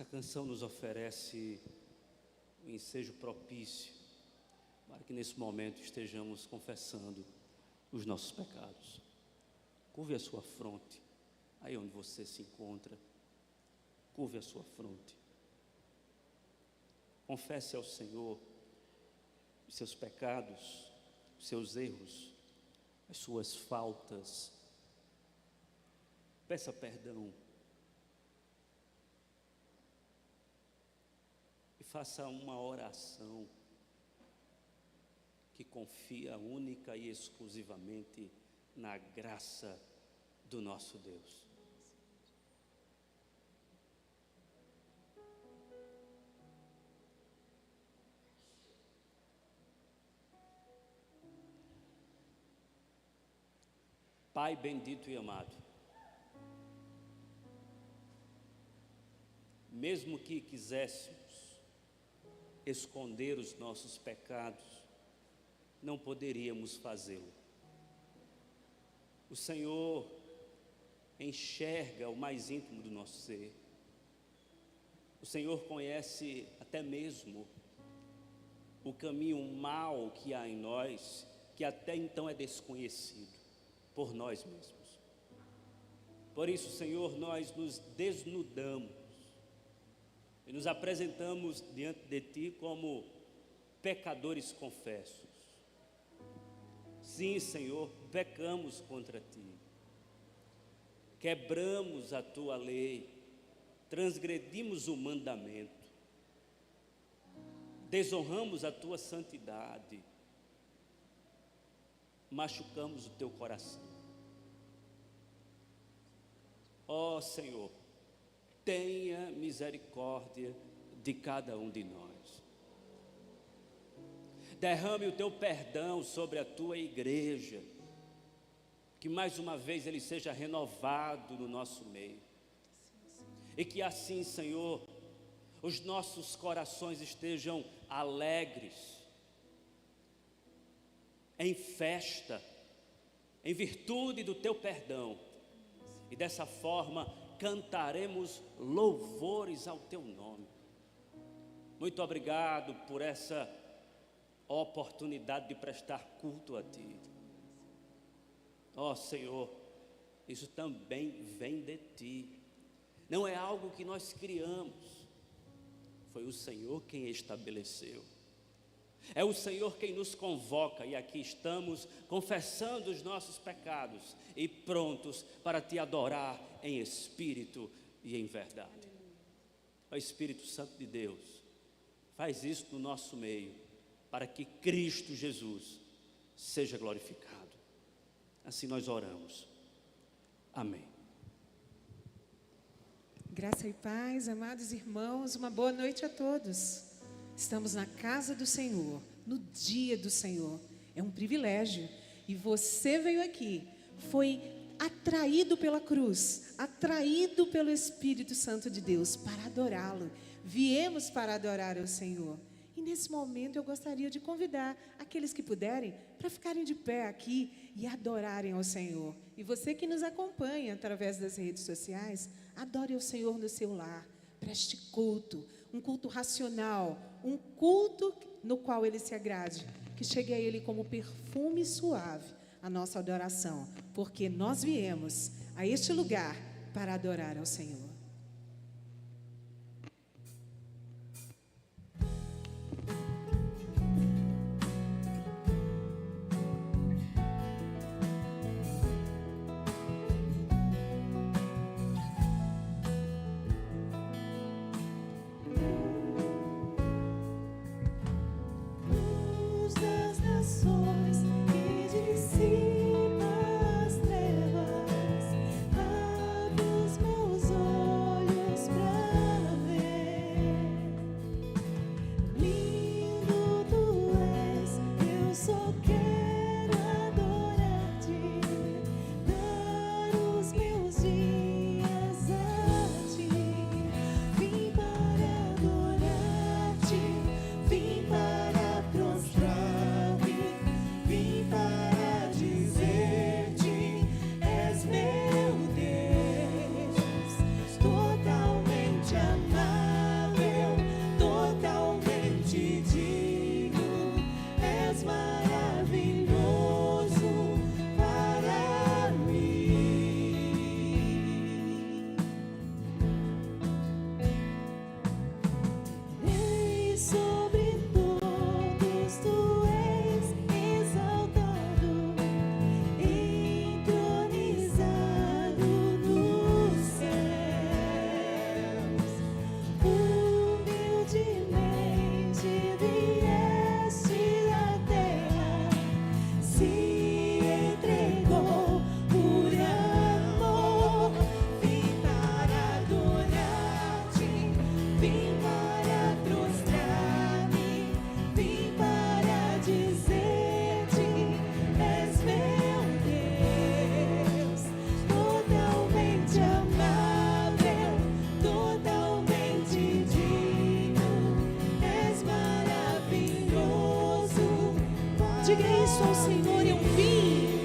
Essa canção nos oferece um ensejo propício para que nesse momento estejamos confessando os nossos pecados. Curve a sua fronte, aí onde você se encontra. Curve a sua fronte. Confesse ao Senhor os seus pecados, os seus erros, as suas faltas. Peça perdão. E faça uma oração que confia única e exclusivamente na graça do nosso Deus. Pai bendito e amado, mesmo que quiséssemos esconder os nossos pecados, não poderíamos fazê-lo. O Senhor enxerga o mais íntimo do nosso ser. O Senhor conhece até mesmo o caminho mau que há em nós, que até então é desconhecido por nós mesmos. Por isso, Senhor, nós nos desnudamos e nos apresentamos diante de Ti como pecadores confessos. Sim, Senhor, pecamos contra Ti, quebramos a Tua lei, transgredimos o mandamento, desonramos a Tua santidade, machucamos o Teu coração. Ó Senhor, tenha misericórdia de cada um de nós. Derrame o Teu perdão sobre a Tua igreja, que mais uma vez ele seja renovado no nosso meio. E que assim, Senhor, os nossos corações estejam alegres, em festa, em virtude do Teu perdão. E dessa forma cantaremos louvores ao Teu nome. Muito obrigado por essa oportunidade de prestar culto a Ti. Ó Senhor, isso também vem de Ti. Não é algo que nós criamos. Foi o Senhor quem estabeleceu. É o Senhor quem nos convoca, e aqui estamos confessando os nossos pecados e prontos para Te adorar em espírito e em verdade. Ó Espírito Santo de Deus, faz isso no nosso meio, para que Cristo Jesus seja glorificado. Assim nós oramos. Amém. Graça e paz, amados irmãos, uma boa noite a todos. Estamos na casa do Senhor, no dia do Senhor. É um privilégio. E você veio aqui, foi atraído pela cruz, atraído pelo Espírito Santo de Deus para adorá-lo. Viemos para adorar ao Senhor. E nesse momento eu gostaria de convidar aqueles que puderem para ficarem de pé aqui e adorarem ao Senhor. E você que nos acompanha através das redes sociais, adore ao Senhor no seu lar. Preste culto, um culto racional, um culto no qual Ele se agrade, que chegue a Ele como perfume suave a nossa adoração, porque nós viemos a este lugar para adorar ao Senhor. Abre os meus olhos. isso ao Senhor, eu vim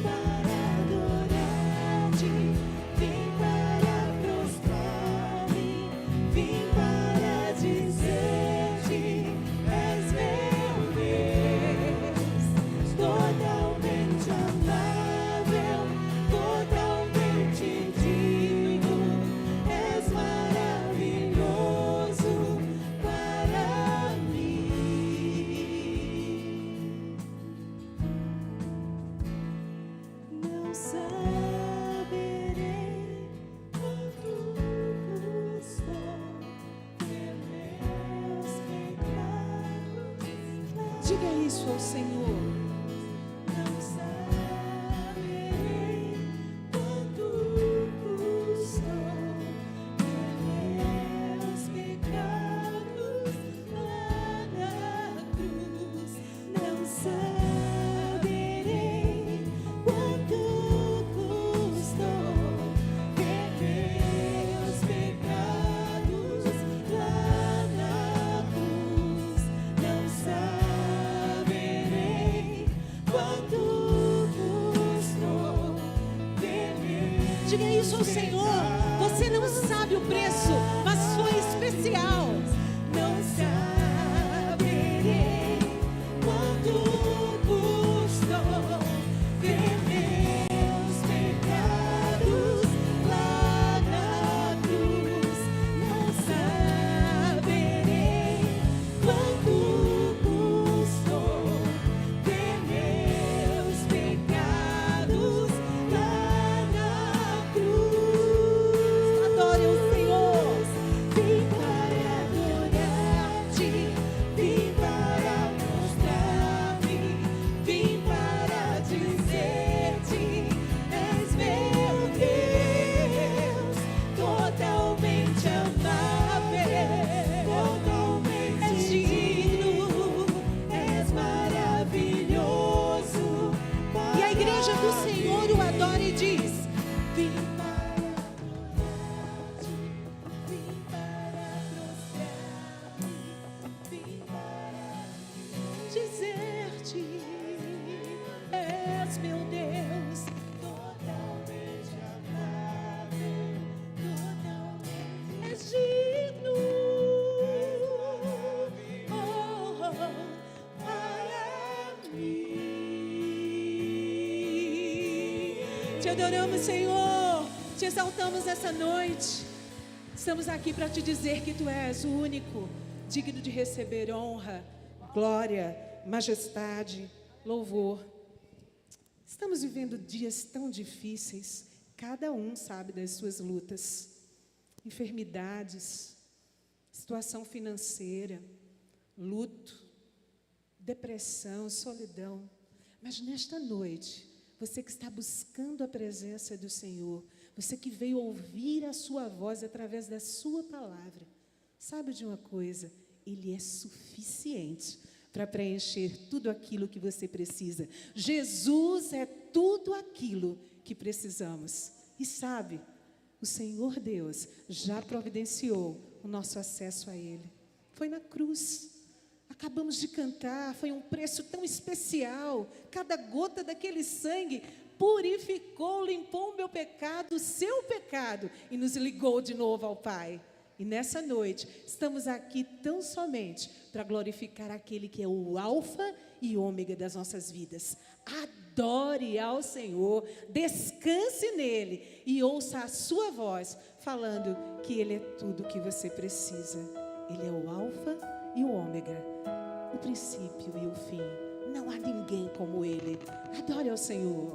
para adorar-te, vim para prostrar-me, vim para dizer-te, és meu Deus, totalmente amável, totalmente digno, és maravilhoso para mim. Não saberei quanto custou ver meus pecados. Diga isso ao Senhor. Não saberei quanto custou ver meus pecados lá na cruz. Não saberei quanto custou ver meus pecados lá na cruz. Não saberei quanto custou ver meus. Diga isso ao Senhor. Você não sabe o preço, mas foi especial. Não saberei quanto custou ver meus pecados lá na cruz. Não saberei quanto custou ver meus pecados lá na cruz. Adore o Senhor. Vim para adorar-te, vim para mostrar-me, vim para dizer-te, és meu Deus, totalmente amável, totalmente digno, és maravilhoso. E a igreja do Senhor o adora e diz: vim para adorar-te, vim para prostrar-me, vim para dizer-te, és meu Deus, totalmente amável, totalmente és digno, para mim. Te adoramos, Senhor, te exaltamos essa noite. Estamos aqui para te dizer que tu és o único, digno de receber honra, glória, majestade, louvor. Estamos vivendo dias tão difíceis, cada um sabe das suas lutas, enfermidades, situação financeira, luto, depressão, solidão. Mas nesta noite, você que está buscando a presença do Senhor, você que veio ouvir a sua voz através da sua palavra, sabe de uma coisa? Ele é suficiente para preencher tudo aquilo que você precisa. Jesus é tudo aquilo que precisamos. E sabe, o Senhor Deus já providenciou o nosso acesso a Ele. Foi na cruz. Acabamos de cantar, foi um preço tão especial. Cada gota daquele sangue purificou, limpou o meu pecado, o seu pecado, e nos ligou de novo ao Pai. E nessa noite, estamos aqui tão somente para glorificar aquele que é o alfa e ômega das nossas vidas. Adore ao Senhor, descanse nele e ouça a sua voz, falando que Ele é tudo o que você precisa. Ele é o alfa e o ômega, o princípio e o fim. Não há ninguém como Ele. Adore ao Senhor.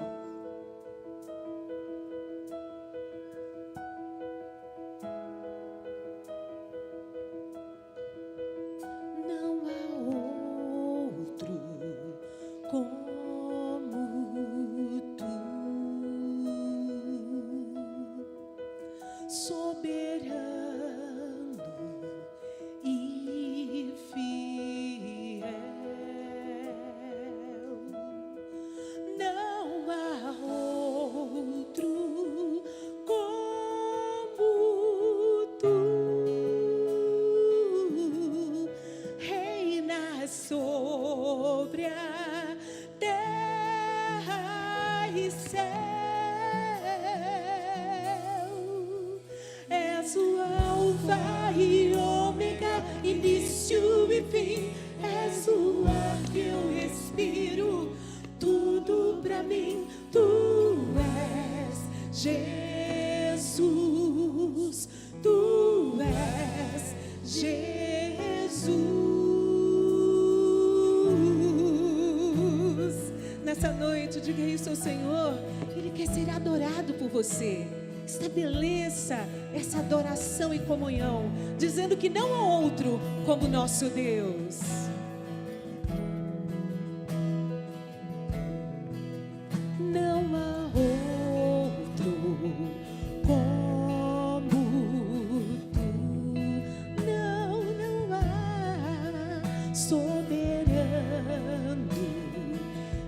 Não há outro como tu, soberano e fiel. Não há Nessa noite, diga isso ao Senhor. Ele quer ser adorado por você. Estabeleça essa adoração e comunhão, dizendo que não há outro como nosso Deus. Não há outro como tu. Não há soberano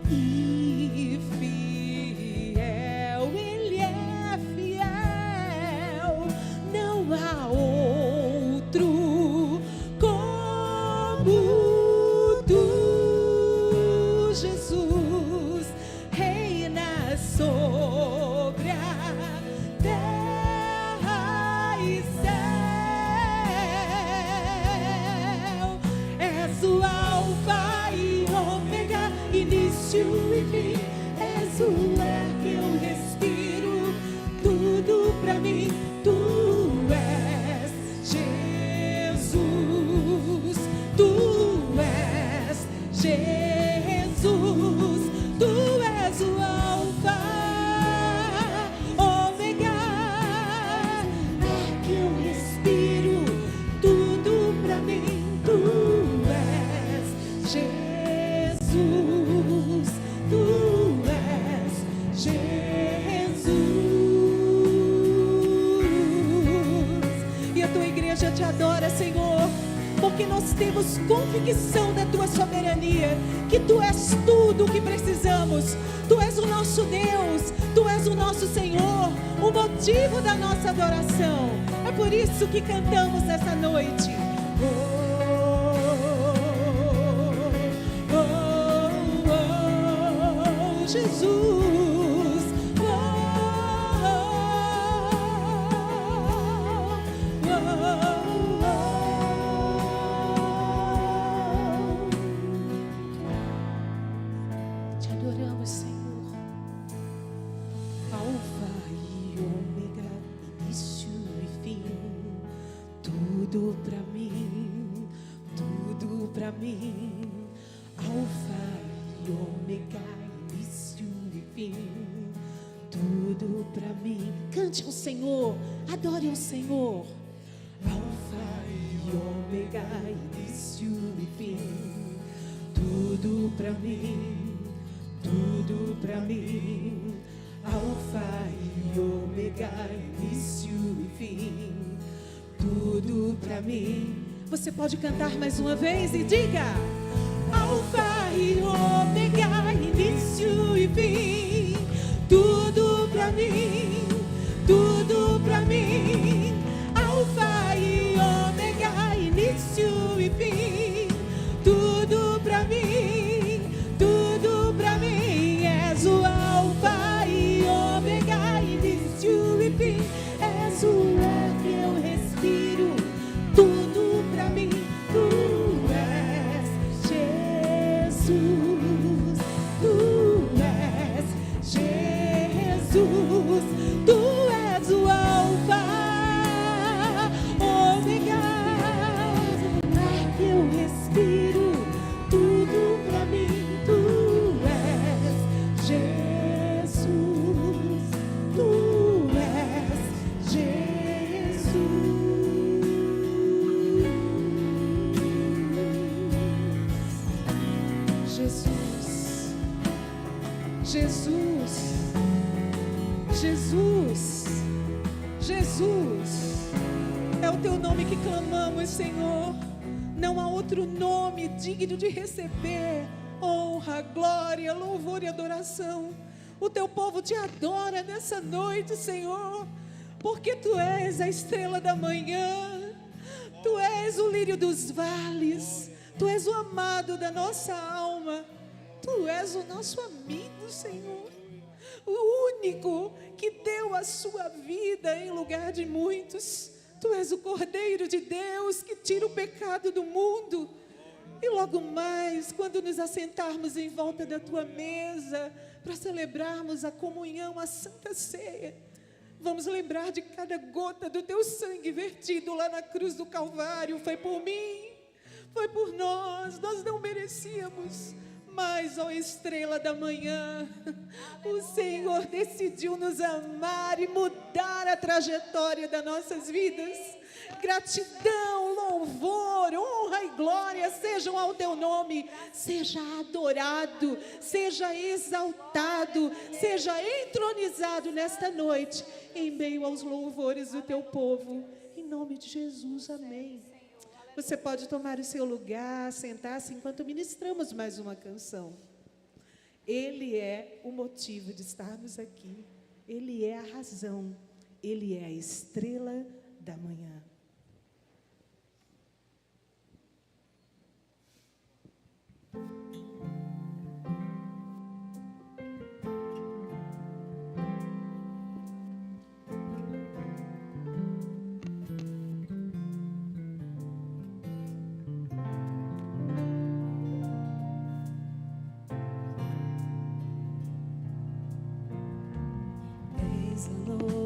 e fiel. Ele é fiel. Não há outro como tu. Jesus reina sobre a terra e céu. És o Alfa e Ômega, início e fim. És o ar que eu respiro, tudo pra mim. Tu és Jesus, tu és Jesus, tu és o Alfa, Ômega, ar que eu respiro, tudo pra mim. Tu és Jesus, tu és Jesus. E a tua igreja te adora, Senhor, porque nós temos convicção da tua soberania, que tu és tudo o que precisamos. Tu és o nosso Deus, tu és o nosso Senhor, o motivo da nossa adoração. É por isso que cantamos nessa noite. Jesus, te adoramos, Senhor. Alfa e Ômega, início e fim, tudo pra mim, tudo pra mim. Alfa e Ômega, início e fim, tudo pra mim. Cante ao Senhor, adore ao Senhor. Alfa e Ômega, início e fim, tudo pra mim, tudo pra mim. Alfa e Ômega, início e fim, tudo pra mim. Você pode cantar mais uma vez e diga: Alfa e Ômega, início e fim, tudo pra mim, tudo pra mim. Alfa e Ômega, início e fim, tudo pra mim, tudo pra mim. És o Alfa e Ômega, início e fim. És o ar que eu respiro, tudo pra mim. Tu és Jesus, tu és Jesus, tu és o Alfa, Ômega, ar que eu respiro, tudo pra mim. Tu és Jesus, tu és Jesus. Jesus, Jesus, Jesus, é o teu nome que clamamos, Senhor. Não há outro nome digno de receber honra, glória, louvor e adoração. O teu povo te adora nessa noite, Senhor, porque tu és a estrela da manhã, tu és o lírio dos vales, tu és o amado da nossa alma. Tu és o nosso amigo, Senhor, o único que deu a sua vida em lugar de muitos. Tu és o Cordeiro de Deus que tira o pecado do mundo. E logo mais, quando nos assentarmos em volta da tua mesa, para celebrarmos a comunhão, a Santa Ceia, vamos lembrar de cada gota do teu sangue vertido lá na cruz do Calvário. Foi por mim, foi por nós não merecíamos. Mas, ó estrela da manhã, o Senhor decidiu nos amar e mudar a trajetória das nossas vidas. Gratidão, louvor, honra e glória sejam ao teu nome. Seja adorado, seja exaltado, seja entronizado nesta noite, em meio aos louvores do teu povo. Em nome de Jesus, amém. Você pode tomar o seu lugar, sentar-se enquanto ministramos mais uma canção. Ele é o motivo de estarmos aqui. Ele é a razão. Ele é a estrela da manhã.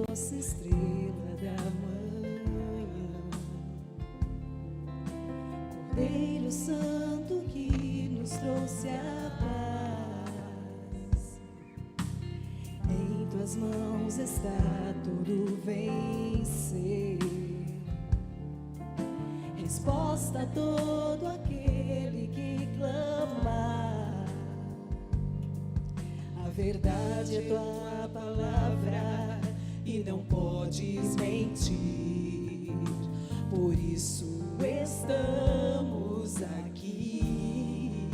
Nossa estrela da manhã, Cordeiro Santo que nos trouxe a paz. Em tuas mãos está todo vencer, resposta a todo aquele que clamar. A verdade é tua palavra e não podes mentir, por isso estamos aqui.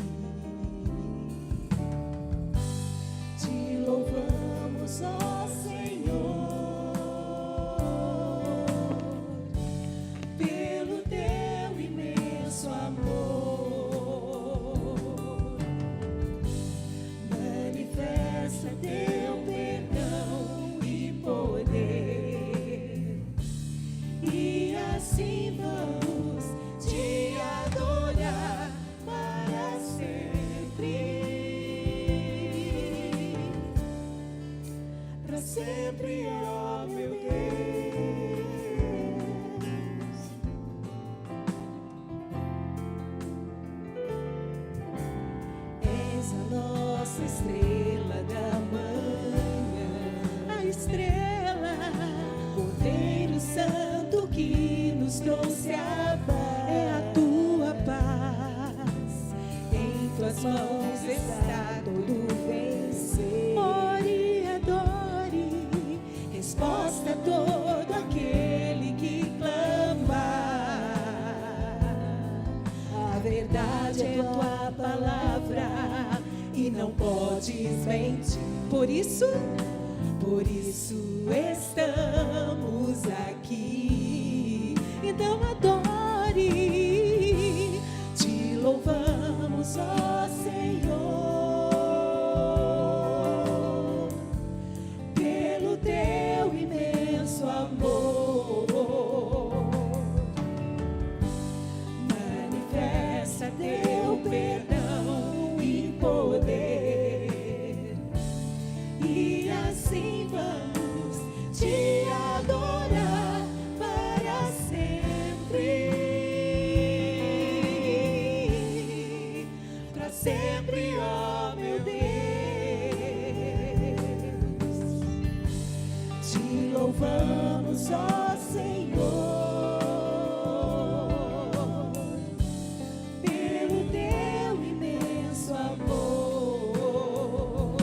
Te louvamos, ó Senhor, pelo teu imenso amor. Manifesta teu perdão e poder, e assim vamos te adorar para sempre. Para sempre, ó meu Deus. És a nossa estrela da manhã, a estrela, Cordeiro Santo que nos trouxe a paz. É a tua paz. Em tuas mãos está todo vencer. Ore e adore. Resposta a todo aquele que clamar. A verdade é tua palavra e não podes mentir. Por isso, estamos aqui. então adore. Te louvamos, ó Senhor, pelo teu imenso amor. Manifesta teu perdão e poder, e assim vamos te adorar para sempre. Para sempre, ó meu Deus. Te louvamos, ó Senhor, pelo teu imenso amor.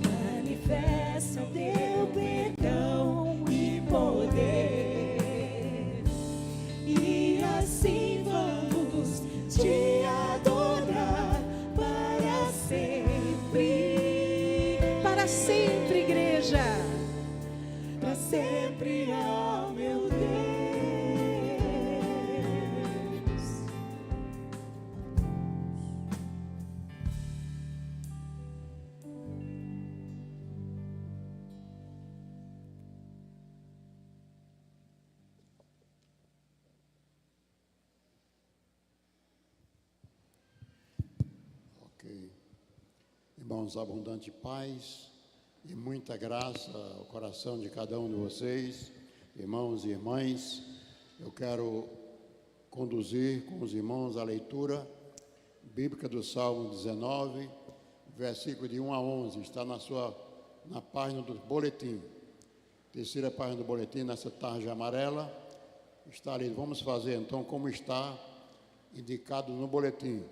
Manifesta teu perdão e poder, e assim vamos te adorar para sempre. Para sempre, igreja. Para sempre, ó meu Deus. Ok. Irmãos, abundante paz e muita graça ao coração de cada um de vocês, irmãos e irmãs. Eu quero conduzir com os irmãos a leitura bíblica do Salmo 19, versículo de 1 a 11. Está na página do boletim. Terceira página do boletim, nessa tarja amarela. Está ali. Vamos fazer então como está indicado no boletim.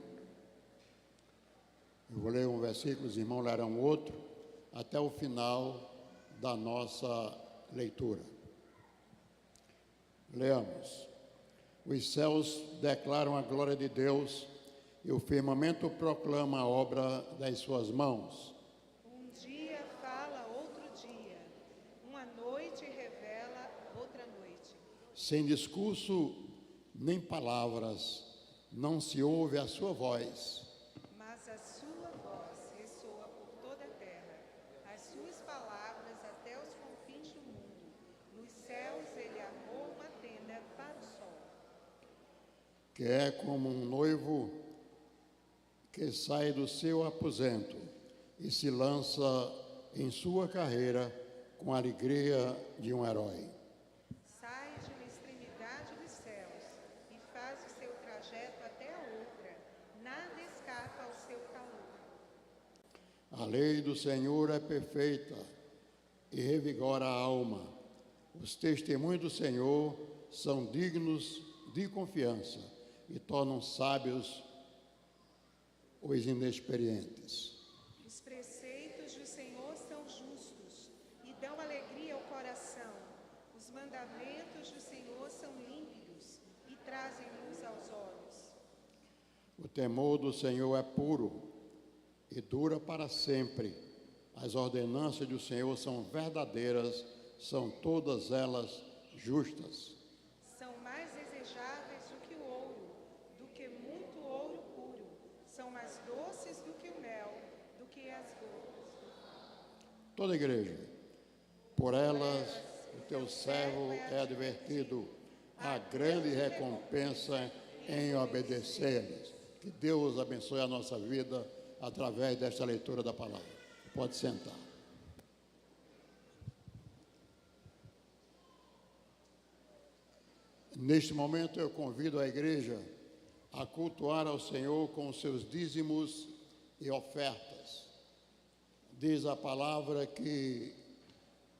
Eu vou ler um versículo, os irmãos lerão outro, até o final da nossa leitura. Leamos. Os céus declaram a glória de Deus e o firmamento proclama a obra das suas mãos. Um dia fala outro dia, uma noite revela outra noite. Sem discurso nem palavras, não se ouve a sua voz. Mas a sua voz ressoa por toda a terra, as suas palavras até os confins do mundo. Nos céus ele armou uma tenda para o sol. Que é como um noivo que sai do seu aposento e se lança em sua carreira com a alegria de um herói. Sai de uma extremidade dos céus e faz o seu trajeto até a outra. Nada escapa ao seu calor. A lei do Senhor é perfeita e revigora a alma. Os testemunhos do Senhor são dignos de confiança e tornam sábios os inexperientes. Os preceitos do Senhor são justos e dão alegria ao coração. Os mandamentos do Senhor são límpidos e trazem luz aos olhos. O temor do Senhor é puro e dura para sempre. As ordenanças do Senhor são verdadeiras, são todas elas justas. São mais desejáveis do que o ouro, do que muito ouro puro. São mais doces do que o mel, do que as gotas. Toda a igreja, por elas o teu servo é advertido, a grande recompensa em obedecer-lhes. Que Deus abençoe a nossa vida através desta leitura da palavra. Pode sentar. Neste momento eu convido a igreja a cultuar ao Senhor com os seus dízimos e ofertas. Diz a palavra que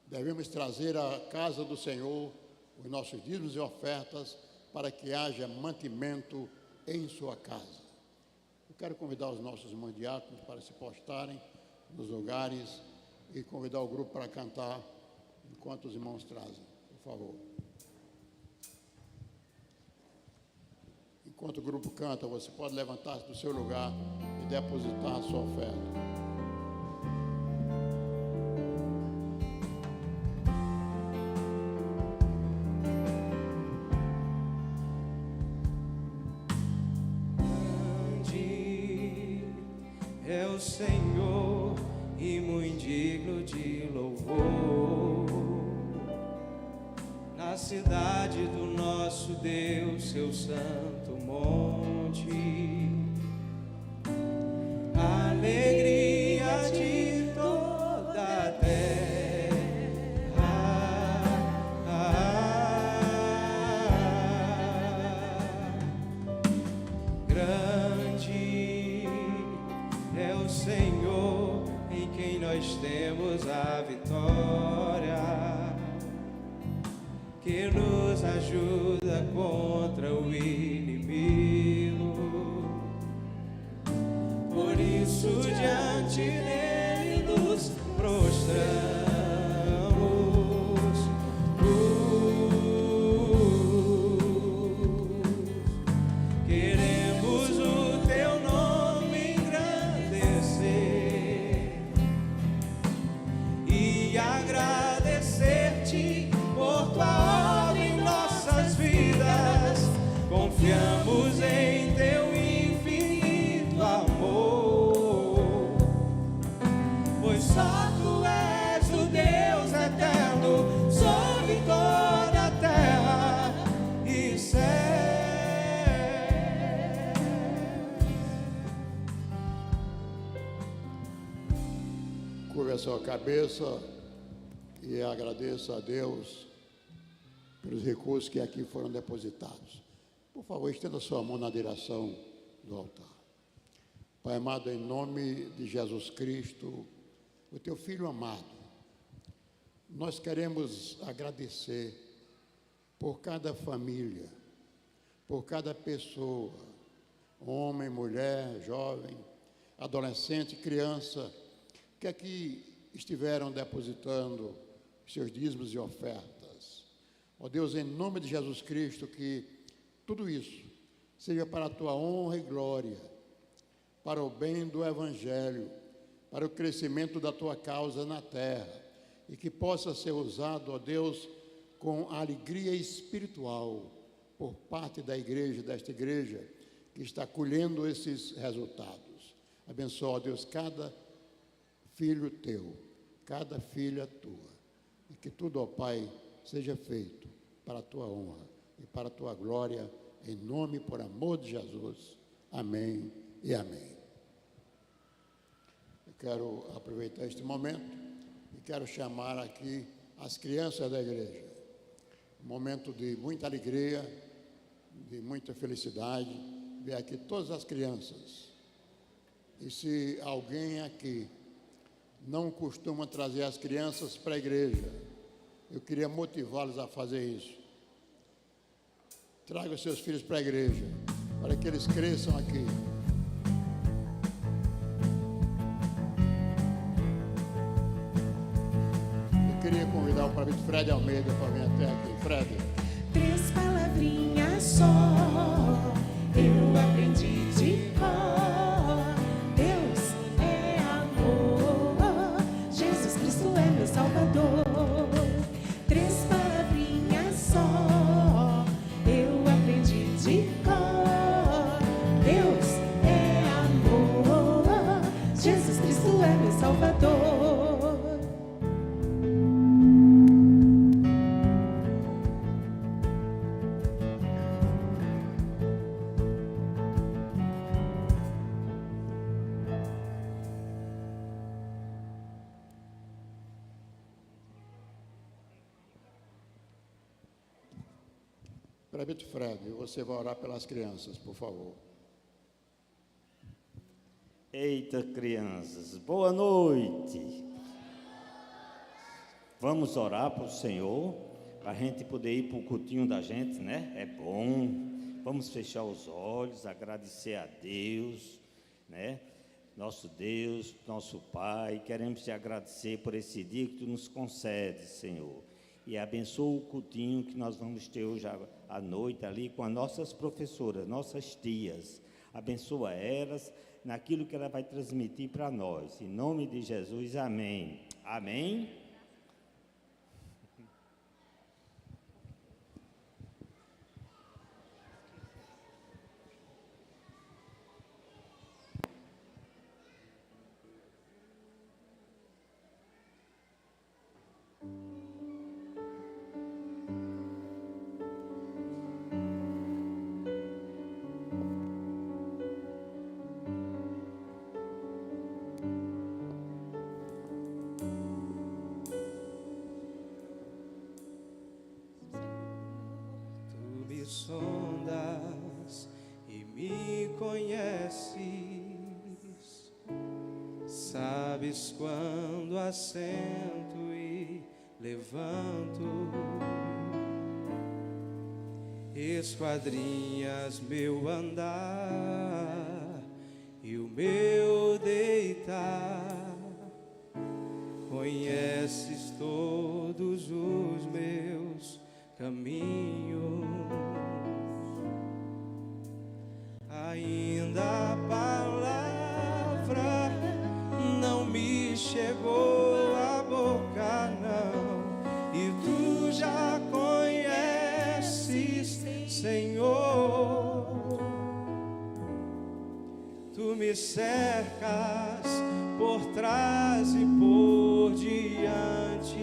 devemos trazer à casa do Senhor os nossos dízimos e ofertas para que haja mantimento em sua casa. Eu quero convidar os nossos irmãos diáconos para se postarem nos lugares e convidar o grupo para cantar enquanto os irmãos trazem, por favor. Enquanto o grupo canta, você pode levantar-se do seu lugar e depositar a sua oferta. Grande é o Senhor e muito digno de louvor. Na cidade do nosso Deus, seu santo monte, a alegria de toda a terra. Grande é o Senhor em quem nós temos a vitória, que nos ajuda contra o inimigo. Por isso diante dele nos prostramos. Queremos o teu nome engrandecer e agradecer-te por tua obra em nossas vidas. Confiamos em teu infinito amor, pois só tu és o Deus eterno sobre toda a terra e céu. Curva a sua cabeça e agradeça a Deus pelos recursos que aqui foram depositados. Por favor, estenda sua mão na direção do altar. Pai amado, em nome de Jesus Cristo, o teu Filho amado, nós queremos agradecer por cada família, por cada pessoa, homem, mulher, jovem, adolescente, criança, que aqui estiveram depositando seus dízimos e ofertas. Ó Deus, em nome de Jesus Cristo, que tudo isso seja para a tua honra e glória, para o bem do Evangelho, para o crescimento da tua causa na terra, e que possa ser usado, ó Deus, com alegria espiritual por parte da igreja, desta igreja, que está colhendo esses resultados. Abençoa, ó Deus, cada filho teu, cada filha tua, e que tudo, ó Pai, seja feito para a tua honra e para a tua glória, em nome e por amor de Jesus. Amém e amém. Eu quero aproveitar este momento e quero chamar aqui as crianças da igreja. Um momento de muita alegria, de muita felicidade, ver aqui todas as crianças. E se alguém aqui não costuma trazer as crianças para a igreja, eu queria motivá-los a fazer isso. Traga os seus filhos para a igreja, para que eles cresçam aqui. Eu queria convidar o prefeito Fred Almeida para vir até aqui. Fred. 3 palavrinhas só, eu aprendi de cor. Deus é amor, Jesus Cristo é meu Salvador. 3 palavrinhas só, eu aprendi de cor. Deus é amor, Jesus Cristo é meu Salvador. Prefeito Fred, você vai orar pelas crianças, por favor. Eita, crianças, boa noite. Vamos orar para o Senhor, para a gente poder ir para o cultinho da gente, né? É bom. Vamos fechar os olhos, agradecer a Deus, né? Nosso Deus, nosso Pai, queremos te agradecer por esse dia que tu nos concedes, Senhor. E abençoa o cultinho que nós vamos ter hoje à noite ali com as nossas professoras, nossas tias. Abençoa elas naquilo que ela vai transmitir para nós. Em nome de Jesus, amém. Amém. Sondas e me conheces, sabes quando assento e levanto, esquadrinhas meu andar e o meu deitar, conheces todos os meus caminhos. Ainda a palavra não me chegou à boca, não, e tu já conheces, Senhor. Tu me cercas por trás e por diante,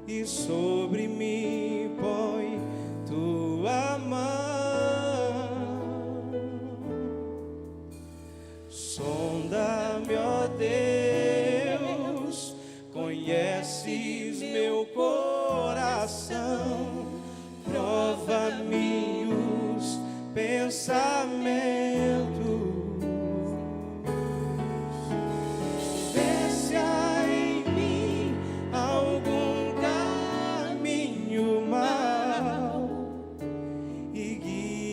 e sobre mim põe tua mão. Sonda-me, ó Deus, conheces meu coração,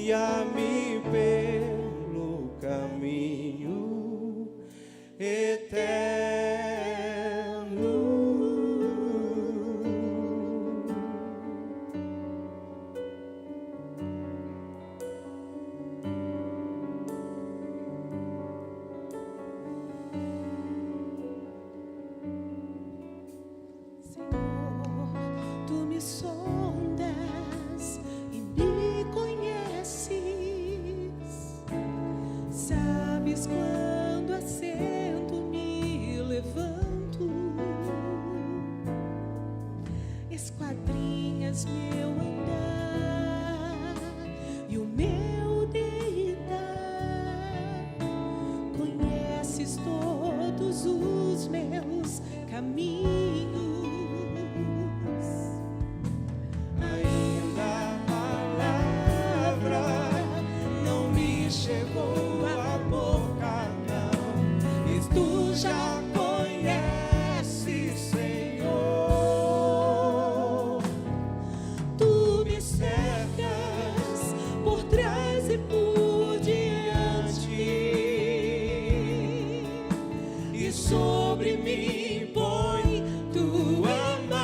guia-me pelo caminho eterno. Tu me sondas e me conheces, sabes quando assento me levanto, esquadrinhas meu andar e o meu deitar, conheces todos os meus caminhos. Chegou a boca, não, e tu já conheces, Senhor. Tu me cercas por trás e por diante, E sobre mim põe tua mão.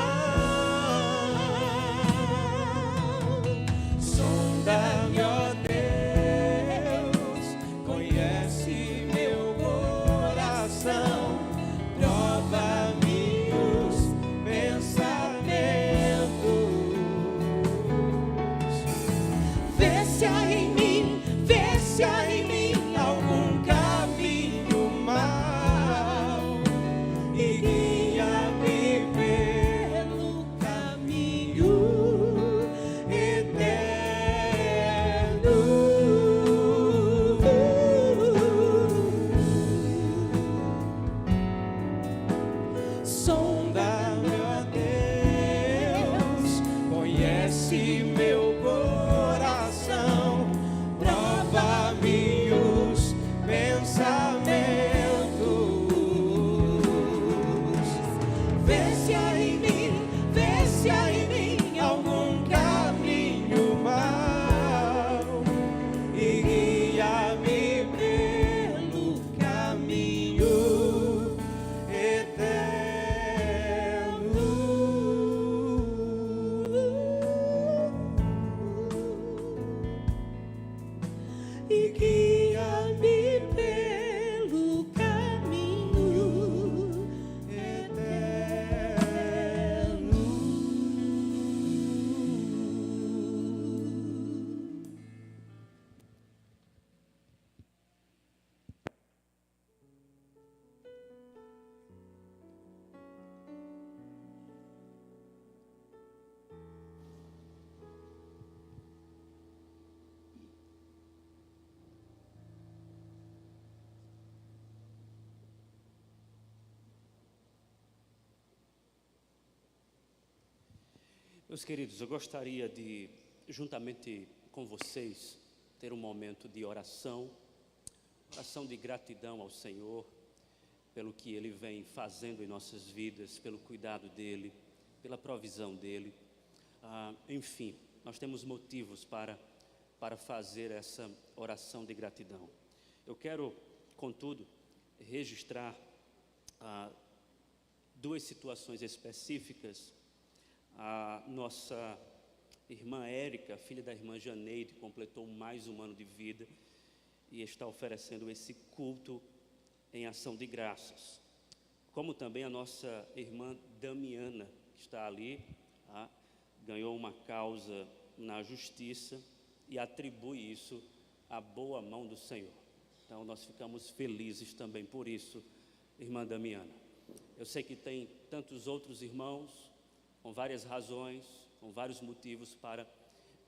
Sonda-me, ó Deus, conhece meu coração, prova-me os pensamentos. vê se há em mim Algum caminho mau e guia-me pelo caminho eterno. Sonda-me, ó Deus, conhece meu coração, prova-me os pensamentos. vê se há em mim Algum caminho mau e guia-me pelo caminho eterno. e guia-me pelo caminho eterno. Meus queridos, eu gostaria de, juntamente com vocês, ter um momento de oração de gratidão ao Senhor, pelo que Ele vem fazendo em nossas vidas, pelo cuidado dEle, pela provisão dEle. Enfim, nós temos motivos para fazer essa oração de gratidão. Eu quero, contudo, registrar duas situações específicas. A nossa irmã Érica, filha da irmã Janeide, completou mais um ano de vida e está oferecendo esse culto em ação de graças. Como também a nossa irmã Damiana, que está ali, ganhou uma causa na justiça e atribui isso à boa mão do Senhor. Então nós ficamos felizes também por isso, irmã Damiana. Eu sei que tem tantos outros irmãos com várias razões, com vários motivos para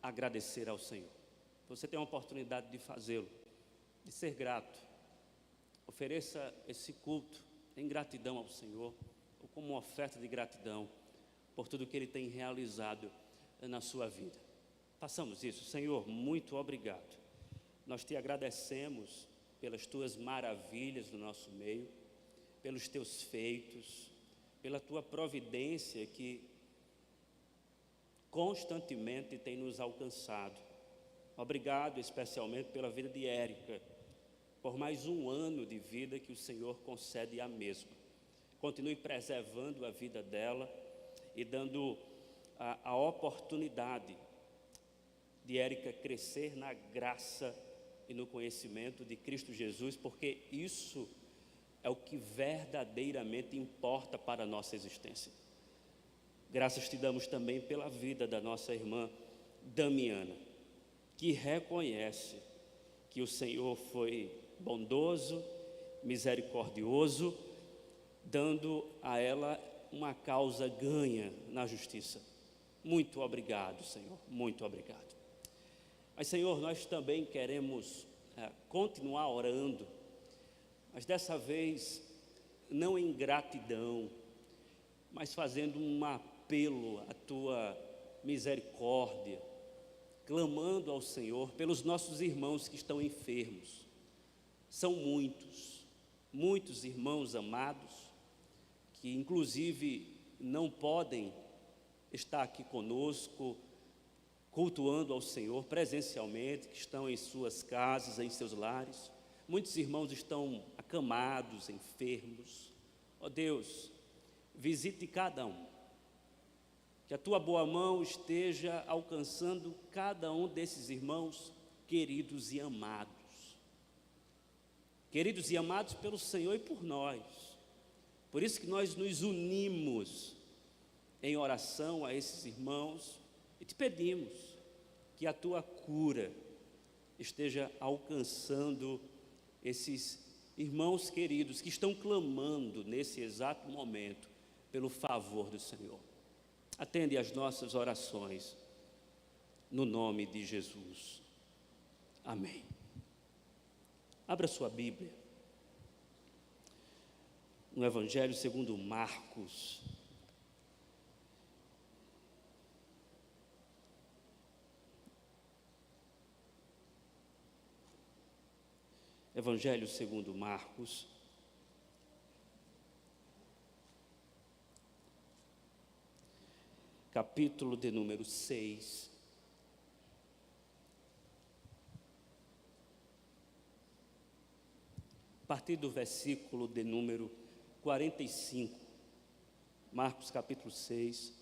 agradecer ao Senhor. Você tem a oportunidade de fazê-lo, de ser grato. Ofereça esse culto em gratidão ao Senhor, ou como uma oferta de gratidão por tudo que Ele tem realizado na sua vida. Façamos isso. Senhor, muito obrigado. Nós te agradecemos pelas tuas maravilhas no nosso meio, pelos teus feitos, pela tua providência que constantemente tem nos alcançado. Obrigado especialmente pela vida de Érica, por mais um ano de vida que o Senhor concede à mesma. Continue preservando a vida dela e dando a oportunidade de Érica crescer na graça e no conhecimento de Cristo Jesus, porque isso é o que verdadeiramente importa para a nossa existência. Graças te damos também pela vida da nossa irmã Damiana, que reconhece que o Senhor foi bondoso, misericordioso, dando a ela uma causa ganha na justiça. Muito obrigado, Senhor, muito obrigado. Mas, Senhor, nós também queremos continuar orando, mas dessa vez não em gratidão, mas fazendo um apelo à Tua misericórdia, clamando ao Senhor pelos nossos irmãos que estão enfermos. São muitos irmãos amados, que inclusive não podem estar aqui conosco, cultuando ao Senhor presencialmente, que estão em suas casas, em seus lares. Muitos irmãos estão acamados, enfermos. Ó Deus, visite cada um. Que a Tua boa mão esteja alcançando cada um desses irmãos queridos e amados. Queridos e amados pelo Senhor e por nós. Por isso que nós nos unimos em oração a esses irmãos e te pedimos que a Tua cura esteja alcançando esses irmãos queridos que estão clamando nesse exato momento pelo favor do Senhor. Atende às nossas orações, no nome de Jesus. Amém. Abra sua Bíblia, no Evangelho segundo Marcos. Evangelho segundo Marcos, capítulo de número 6. A partir do versículo de número 45, Marcos capítulo 6,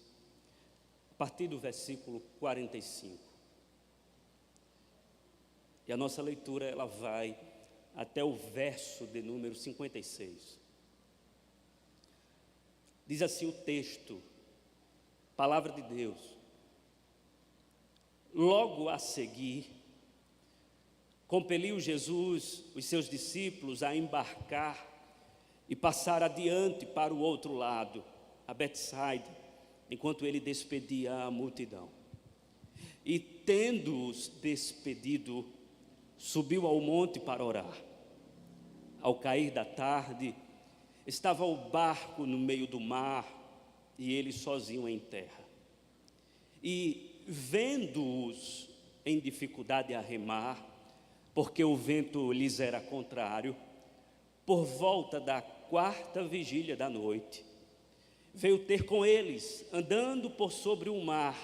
a partir do versículo 45. E a nossa leitura, ela vai até o verso de número 56. Diz assim o texto, palavra de Deus: logo a seguir, compeliu Jesus os seus discípulos a embarcar e passar adiante para o outro lado, a Betsaida, enquanto ele despedia a multidão. E tendo-os despedido, subiu ao monte para orar. Ao cair da tarde, estava o barco no meio do mar e ele sozinho em terra. E vendo-os em dificuldade a remar, porque o vento lhes era contrário, por volta da 4ª vigília da noite, veio ter com eles, andando por sobre o mar,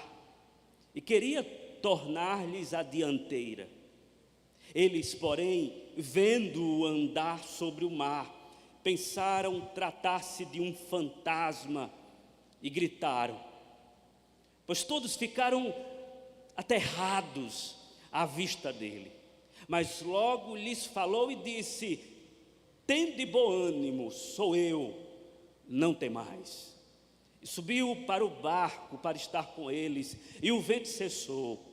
e queria tornar-lhes a dianteira. Eles, porém, vendo-o andar sobre o mar, pensaram tratar-se de um fantasma e gritaram, pois todos ficaram aterrados à vista dele. Mas logo lhes falou e disse: tende bom ânimo, sou eu, não temais. E subiu para o barco para estar com eles, e o vento cessou.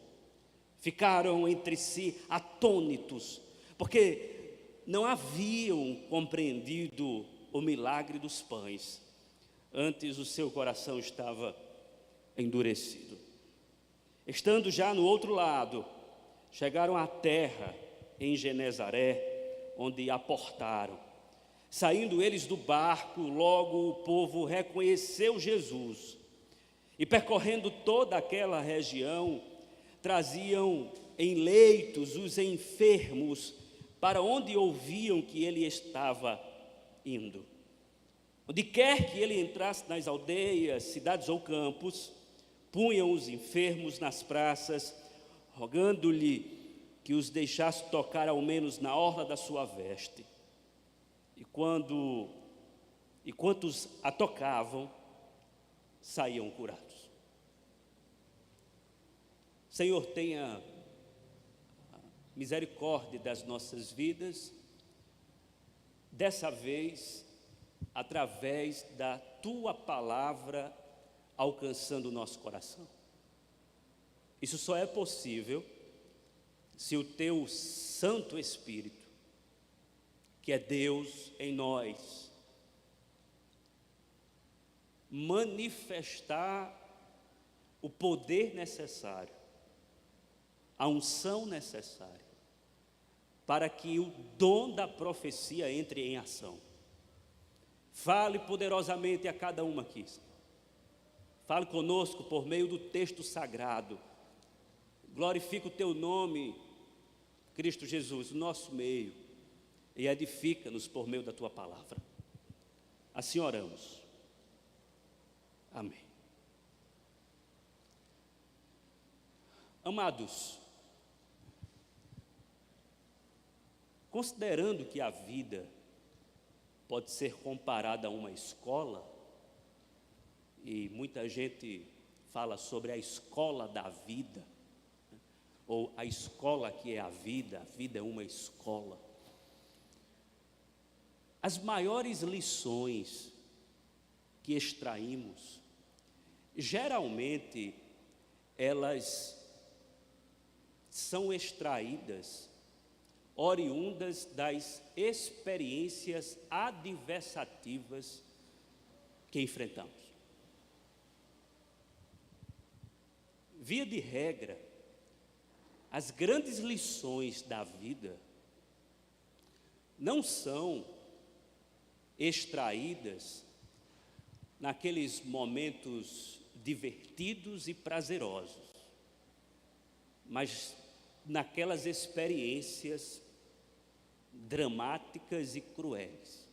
Ficaram entre si atônitos, porque não haviam compreendido o milagre dos pães. Antes o seu coração estava endurecido. Estando já no outro lado, chegaram à terra em Genezaré, onde aportaram. Saindo eles do barco, logo o povo reconheceu Jesus. E percorrendo toda aquela região, traziam em leitos os enfermos para onde ouviam que ele estava indo. Onde quer que ele entrasse nas aldeias, cidades ou campos, punham os enfermos nas praças, rogando-lhe que os deixasse tocar ao menos na orla da sua veste. E quantos a tocavam, saíam curados. Senhor, tenha misericórdia das nossas vidas, dessa vez, através da Tua palavra alcançando o nosso coração. Isso só é possível se o Teu Santo Espírito, que é Deus em nós, manifestar o poder necessário, a unção necessária, para que o dom da profecia entre em ação. Fale poderosamente a cada uma aqui, Senhor. Fale conosco por meio do texto sagrado. Glorifica o Teu nome, Cristo Jesus, no nosso meio, e edifica-nos por meio da Tua palavra. Assim oramos. Amém. Amados, considerando que a vida pode ser comparada a uma escola, e muita gente fala sobre a escola da vida, ou a escola que é a vida é uma escola. As maiores lições que extraímos, geralmente, elas são extraídas, oriundas das experiências adversativas que enfrentamos. Via de regra, as grandes lições da vida não são extraídas naqueles momentos divertidos e prazerosos, mas naquelas experiências dramáticas e cruéis.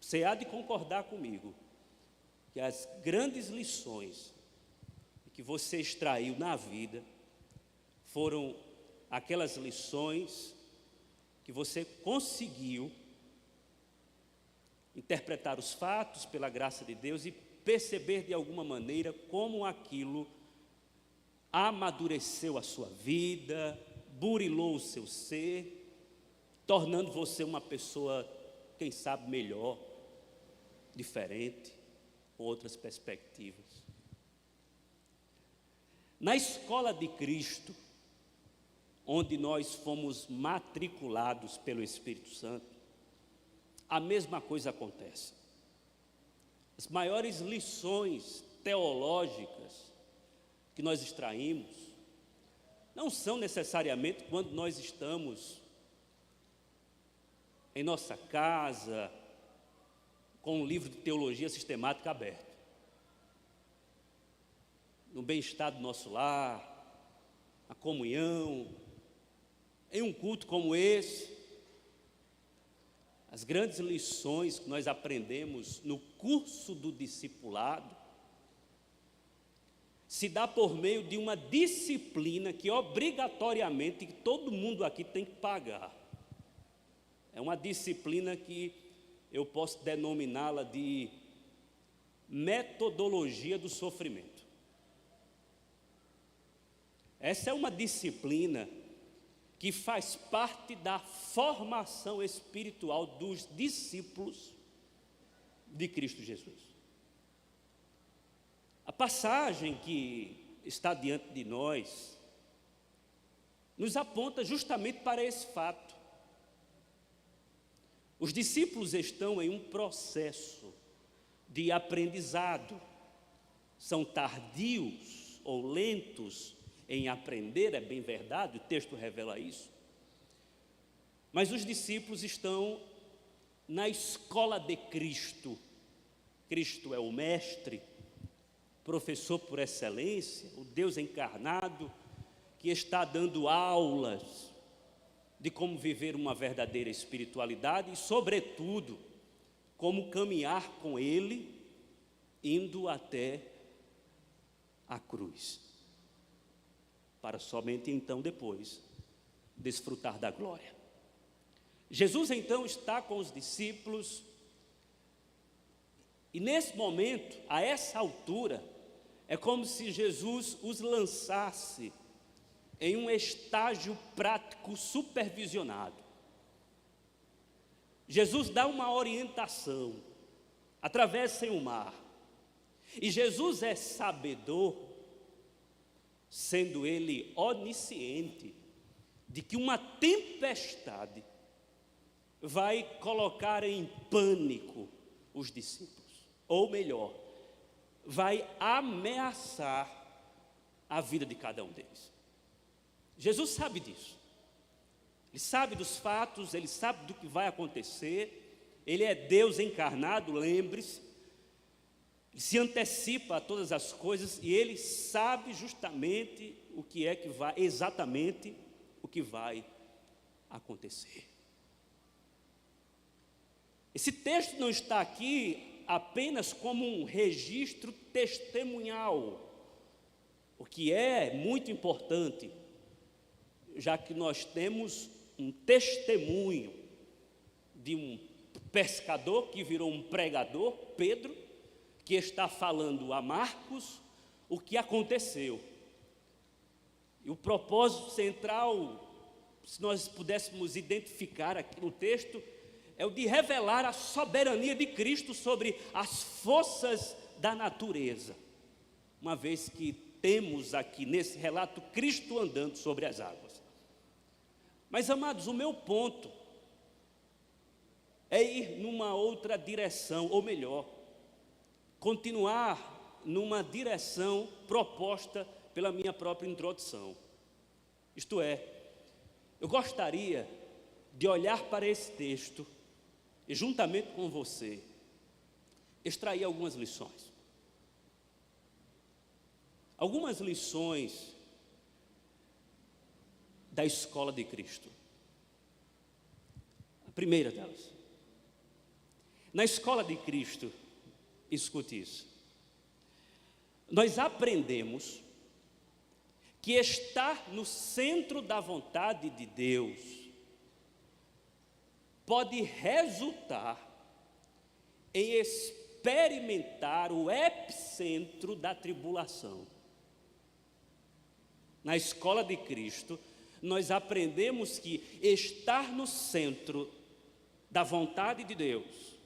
Você há de concordar comigo que as grandes lições que você extraiu na vida foram aquelas lições que você conseguiu interpretar os fatos pela graça de Deus e perceber de alguma maneira como aquilo amadureceu a sua vida, burilou o seu ser, tornando você uma pessoa, quem sabe, melhor, diferente, com outras perspectivas. Na escola de Cristo, onde nós fomos matriculados pelo Espírito Santo, a mesma coisa acontece. As maiores lições teológicas que nós extraímos não são necessariamente quando nós estamos em nossa casa com um livro de teologia sistemática aberto, no bem-estar do nosso lar, a comunhão, em um culto como esse. As grandes lições que nós aprendemos no curso do discipulado se dá por meio de uma disciplina que obrigatoriamente todo mundo aqui tem que pagar. É uma disciplina que eu posso denominá-la de metodologia do sofrimento. Essa é uma disciplina que faz parte da formação espiritual dos discípulos de Cristo Jesus. A passagem que está diante de nós nos aponta justamente para esse fato. Os discípulos estão em um processo de aprendizado, são tardios ou lentos em aprender, é bem verdade, o texto revela isso. Mas os discípulos estão na escola de Cristo. Cristo é o mestre, professor por excelência, o Deus encarnado, que está dando aulas de como viver uma verdadeira espiritualidade e, sobretudo, como caminhar com Ele, indo até a cruz, para somente então depois desfrutar da glória. Jesus então está com os discípulos e nesse momento, a essa altura, é como se Jesus os lançasse em um estágio prático supervisionado. Jesus dá uma orientação, atravessem o mar. E Jesus é sabedor, sendo ele onisciente, de que uma tempestade vai colocar em pânico os discípulos. Ou melhor, vai ameaçar a vida de cada um deles. Jesus sabe disso. Ele sabe dos fatos, ele sabe do que vai acontecer. Ele é Deus encarnado, lembre-se. Ele se antecipa a todas as coisas e ele sabe justamente o que é que vai, exatamente o que vai acontecer. Esse texto não está aqui apenas como um registro testemunhal, o que é muito importante, já que nós temos um testemunho de um pescador que virou um pregador, Pedro, que está falando a Marcos o que aconteceu. E o propósito central, se nós pudéssemos identificar aqui no texto, é o de revelar a soberania de Cristo sobre as forças da natureza, uma vez que temos aqui nesse relato Cristo andando sobre as águas. Mas, amados, o meu ponto é ir numa outra direção, ou melhor, continuar numa direção proposta pela minha própria introdução. Isto é, eu gostaria de olhar para esse texto e, juntamente com você, extrair algumas lições. Algumas lições da escola de Cristo. A primeira delas. Na escola de Cristo, escute isso. Nós aprendemos que estar no centro da vontade de Deus pode resultar em experimentar o epicentro da tribulação. Na escola de Cristo, nós aprendemos que estar no centro da vontade de Deus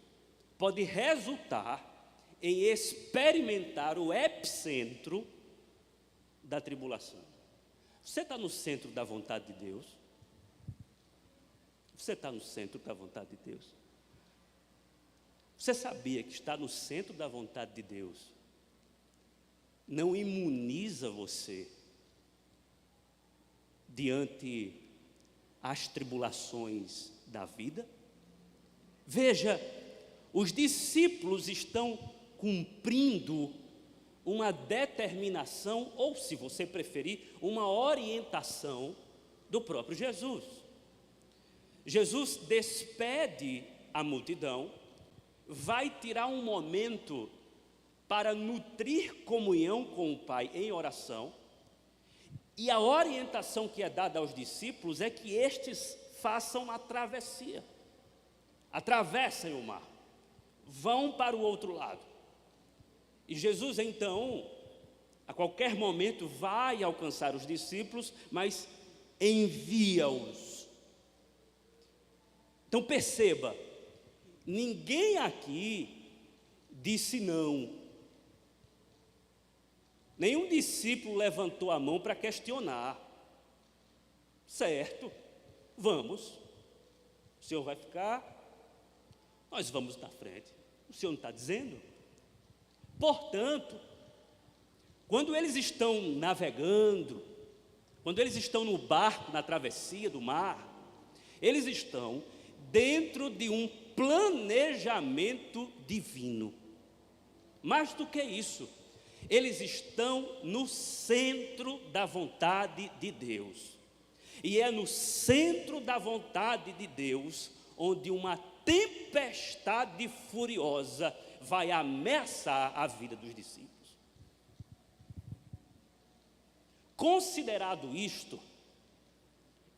pode resultar em experimentar o epicentro da tribulação. Você está no centro da vontade de Deus? Você está no centro da vontade de Deus? Você sabia que estar no centro da vontade de Deus não imuniza você diante as tribulações da vida? Veja, os discípulos estão cumprindo uma determinação, ou se você preferir, uma orientação do próprio Jesus. Jesus despede a multidão, vai tirar um momento para nutrir comunhão com o Pai em oração, e a orientação que é dada aos discípulos é que estes façam a travessia, atravessem o mar, vão para o outro lado. E Jesus então, a qualquer momento, vai alcançar os discípulos, mas envia-os. Então perceba, ninguém aqui disse não. Nenhum discípulo levantou a mão para questionar. Certo, vamos. O Senhor vai ficar, nós vamos na frente. O Senhor não está dizendo? Portanto, quando eles estão navegando, quando eles estão no barco, na travessia do mar, eles estão dentro de um planejamento divino. Mais do que isso, eles estão no centro da vontade de Deus. E é no centro da vontade de Deus onde uma tempestade furiosa vai ameaçar a vida dos discípulos. Considerado isto,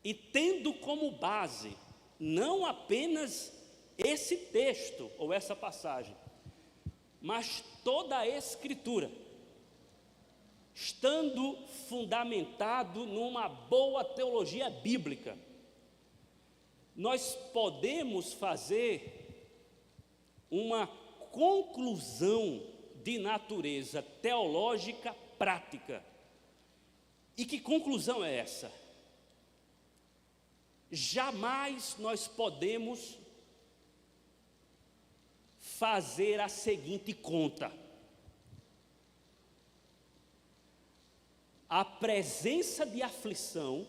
e tendo como base não apenas esse texto ou essa passagem, mas toda a Escritura, estando fundamentado numa boa teologia bíblica, nós podemos fazer uma conclusão de natureza teológica prática. E que conclusão é essa? Jamais nós podemos fazer a seguinte conta: a presença de aflição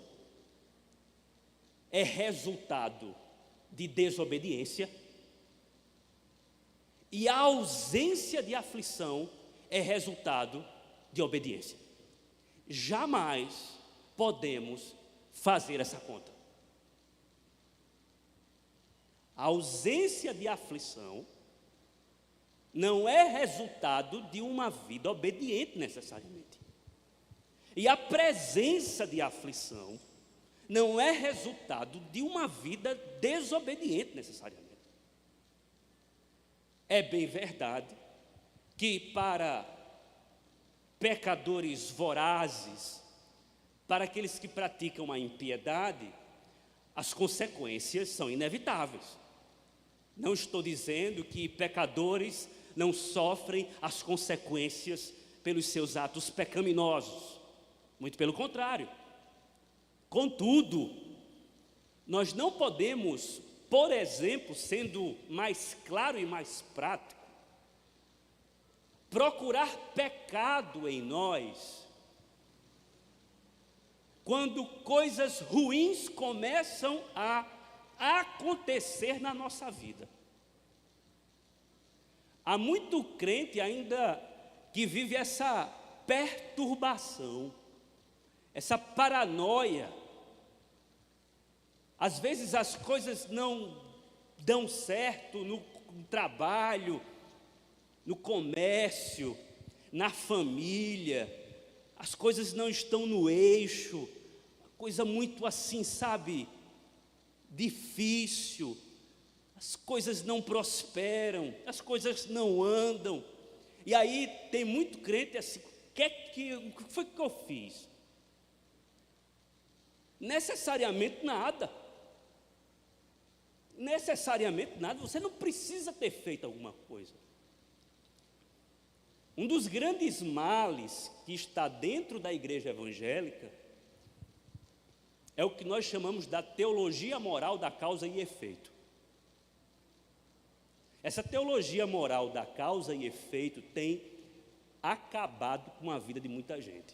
é resultado de desobediência, e a ausência de aflição é resultado de obediência. Jamais podemos fazer essa conta. A ausência de aflição não é resultado de uma vida obediente necessariamente. E a presença de aflição não é resultado de uma vida desobediente necessariamente. É bem verdade que para pecadores vorazes, para aqueles que praticam a impiedade, as consequências são inevitáveis. Não estou dizendo que pecadores não sofrem as consequências pelos seus atos pecaminosos. Muito pelo contrário. Contudo, nós não podemos, por exemplo, sendo mais claro e mais prático, procurar pecado em nós quando coisas ruins começam a acontecer na nossa vida. Há muito crente ainda que vive essa perturbação, essa paranoia. Às vezes as coisas não dão certo no trabalho, no comércio, na família, as coisas não estão no eixo, coisa muito assim, sabe, difícil, as coisas não prosperam, as coisas não andam, e aí tem muito crente assim: o que foi que eu fiz? Necessariamente nada, você não precisa ter feito alguma coisa. Um dos grandes males que está dentro da igreja evangélica é o que nós chamamos da teologia moral da causa e efeito. Essa teologia moral da causa e efeito tem acabado com a vida de muita gente.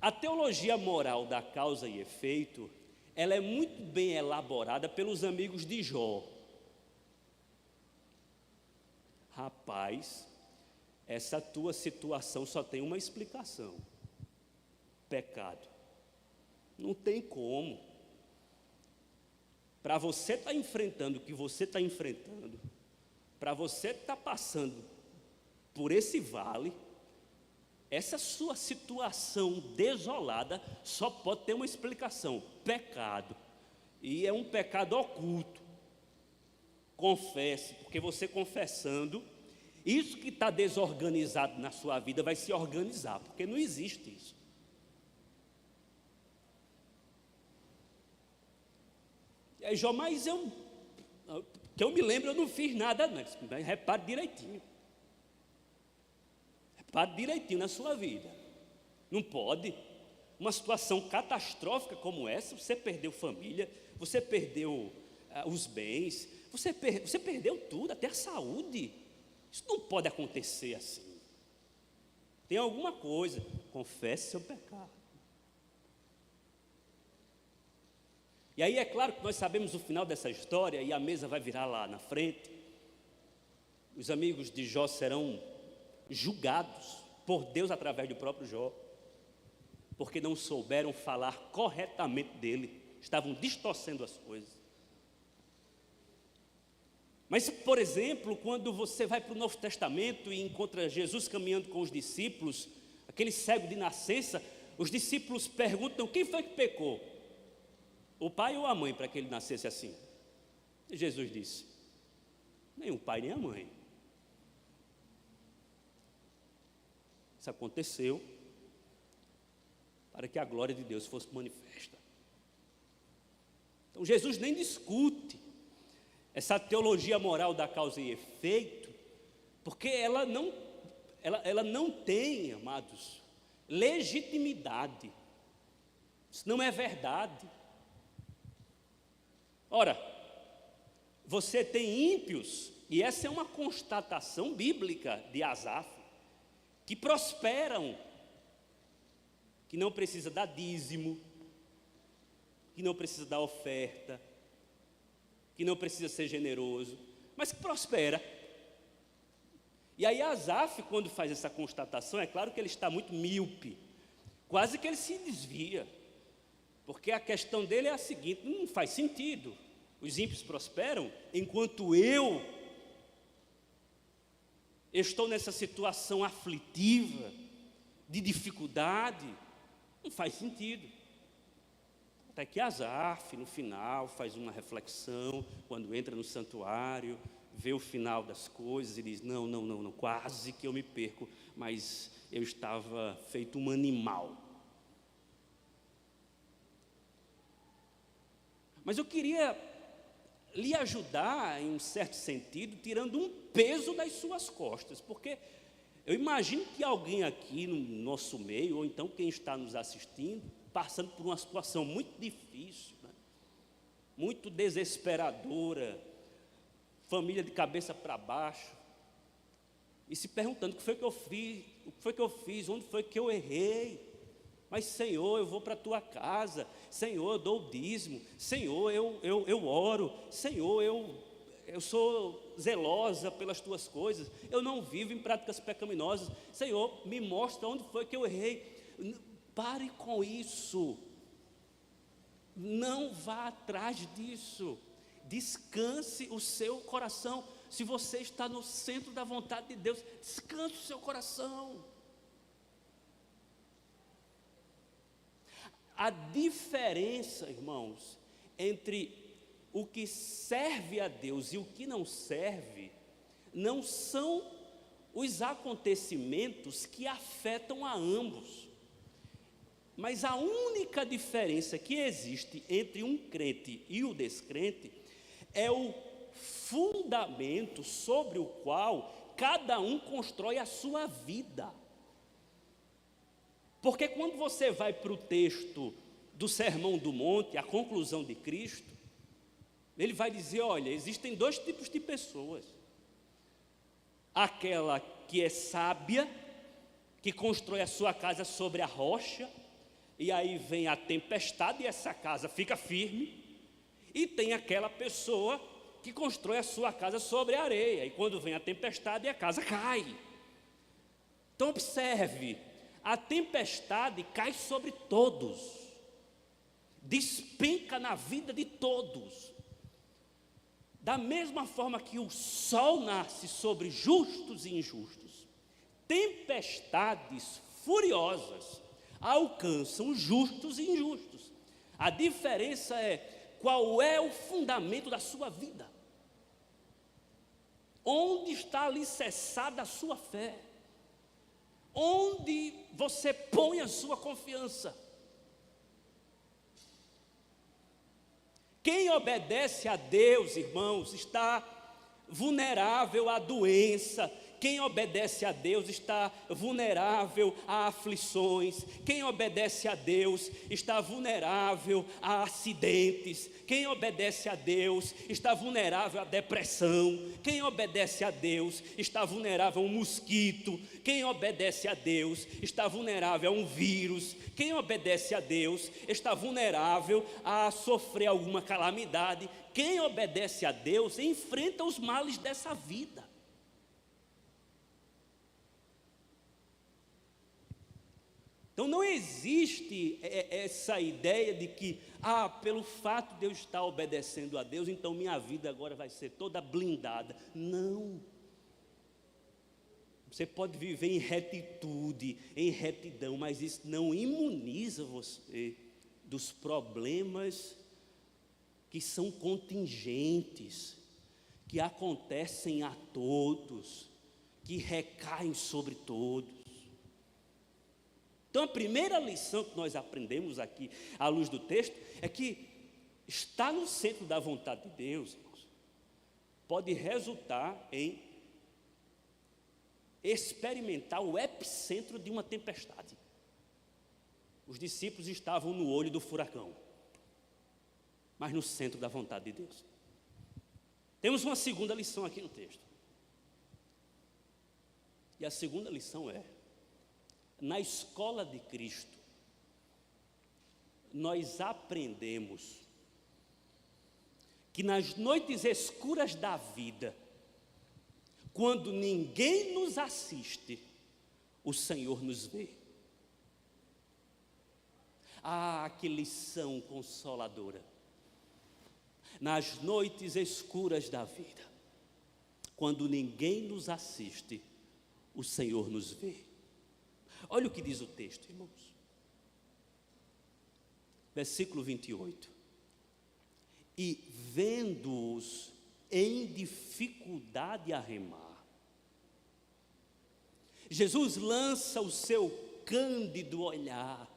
A teologia moral da causa e efeito, ela é muito bem elaborada pelos amigos de Jó. Rapaz, essa tua situação só tem uma explicação: pecado. Não tem como. Para você estar enfrentando o que você está enfrentando, para você estar passando por esse vale, essa sua situação desolada só pode ter uma explicação: pecado. E é um pecado oculto. Confesse, porque você confessando, isso que está desorganizado na sua vida vai se organizar, porque não existe isso. E aí, Jó, mas que eu me lembro, eu não fiz nada, não. Repare direitinho. Repare direitinho na sua vida. Não pode. Uma situação catastrófica como essa, você perdeu família, você perdeu os bens, você perdeu tudo, até a saúde. Isso não pode acontecer assim. Tem alguma coisa, confesse seu pecado. E aí é claro que nós sabemos o final dessa história, e a mesa vai virar lá na frente. Os amigos de Jó serão julgados por Deus através do próprio Jó, porque não souberam falar corretamente dele, estavam distorcendo as coisas. Mas, por exemplo, quando você vai para o Novo Testamento e encontra Jesus caminhando com os discípulos, aquele cego de nascença, os discípulos perguntam: quem foi que pecou? O pai ou a mãe, para que ele nascesse assim? E Jesus disse: nem o pai nem a mãe. Isso aconteceu para que a glória de Deus fosse manifesta. Então Jesus nem discute essa teologia moral da causa e efeito, porque ela não tem, amados, legitimidade. Isso não é verdade. Ora, você tem ímpios, e essa é uma constatação bíblica de Asaf, que prosperam, que não precisa dar dízimo, que não precisa dar oferta, que não precisa ser generoso, mas que prospera. E aí Asaf, quando faz essa constatação, é claro que ele está muito míope, quase que ele se desvia, porque a questão dele é a seguinte: não faz sentido, os ímpios prosperam, enquanto eu estou nessa situação aflitiva, de dificuldade. Não faz sentido. Até que Asaf, no final, faz uma reflexão, quando entra no santuário, vê o final das coisas e diz: não, quase que eu me perco, mas eu estava feito um animal. Mas eu queria lhe ajudar, em um certo sentido, tirando um peso das suas costas, porque eu imagino que alguém aqui no nosso meio, ou então quem está nos assistindo, passando por uma situação muito difícil, né? Muito desesperadora, família de cabeça para baixo, e se perguntando: o que foi que eu fiz, onde foi que eu errei? Mas Senhor, eu vou para a tua casa, Senhor, eu dou o dízimo, Senhor, eu oro, Senhor, eu sou zelosa pelas tuas coisas, eu não vivo em práticas pecaminosas, Senhor, me mostra onde foi que eu errei. Pare com isso, não vá atrás disso, descanse o seu coração. Se você está no centro da vontade de Deus, descanse o seu coração. A diferença, irmãos, entre o que serve a Deus e o que não serve, não são os acontecimentos que afetam a ambos, mas a única diferença que existe entre um crente e o descrente é o fundamento sobre o qual cada um constrói a sua vida. Porque quando você vai para o texto do Sermão do Monte, a conclusão de Cristo, ele vai dizer: olha, existem dois tipos de pessoas. Aquela que é sábia, que constrói a sua casa sobre a rocha, e aí vem a tempestade e essa casa fica firme. E tem aquela pessoa que constrói a sua casa sobre a areia, e quando vem a tempestade a casa cai. Então observe, a tempestade cai sobre todos, despenca na vida de todos. Da mesma forma que o sol nasce sobre justos e injustos, tempestades furiosas alcançam justos e injustos. A diferença é qual é o fundamento da sua vida, onde está alicerçada a sua fé, onde você põe a sua confiança. Quem obedece a Deus, irmãos, está vulnerável à doença. Quem obedece a Deus está vulnerável a aflições. Quem obedece a Deus está vulnerável a acidentes. Quem obedece a Deus está vulnerável à depressão. Quem obedece a Deus está vulnerável a um mosquito. Quem obedece a Deus está vulnerável a um vírus. Quem obedece a Deus está vulnerável a sofrer alguma calamidade. Quem obedece a Deus enfrenta os males dessa vida. Então não existe essa ideia de que, pelo fato de eu estar obedecendo a Deus, então minha vida agora vai ser toda blindada. Não. Você pode viver em retitude, em retidão, mas isso não imuniza você dos problemas que são contingentes, que acontecem a todos, que recaem sobre todos. Então a primeira lição que nós aprendemos aqui, à luz do texto, é que estar no centro da vontade de Deus, irmãos, pode resultar em experimentar o epicentro de uma tempestade. Os discípulos estavam no olho do furacão, mas no centro da vontade de Deus. Temos uma segunda lição aqui no texto. E a segunda lição é: na escola de Cristo, nós aprendemos que nas noites escuras da vida, quando ninguém nos assiste, o Senhor nos vê. Ah, que lição consoladora! Nas noites escuras da vida, quando ninguém nos assiste, o Senhor nos vê. Olha o que diz o texto, irmãos. Versículo 28. E vendo-os em dificuldade a remar, Jesus lança o seu cândido olhar,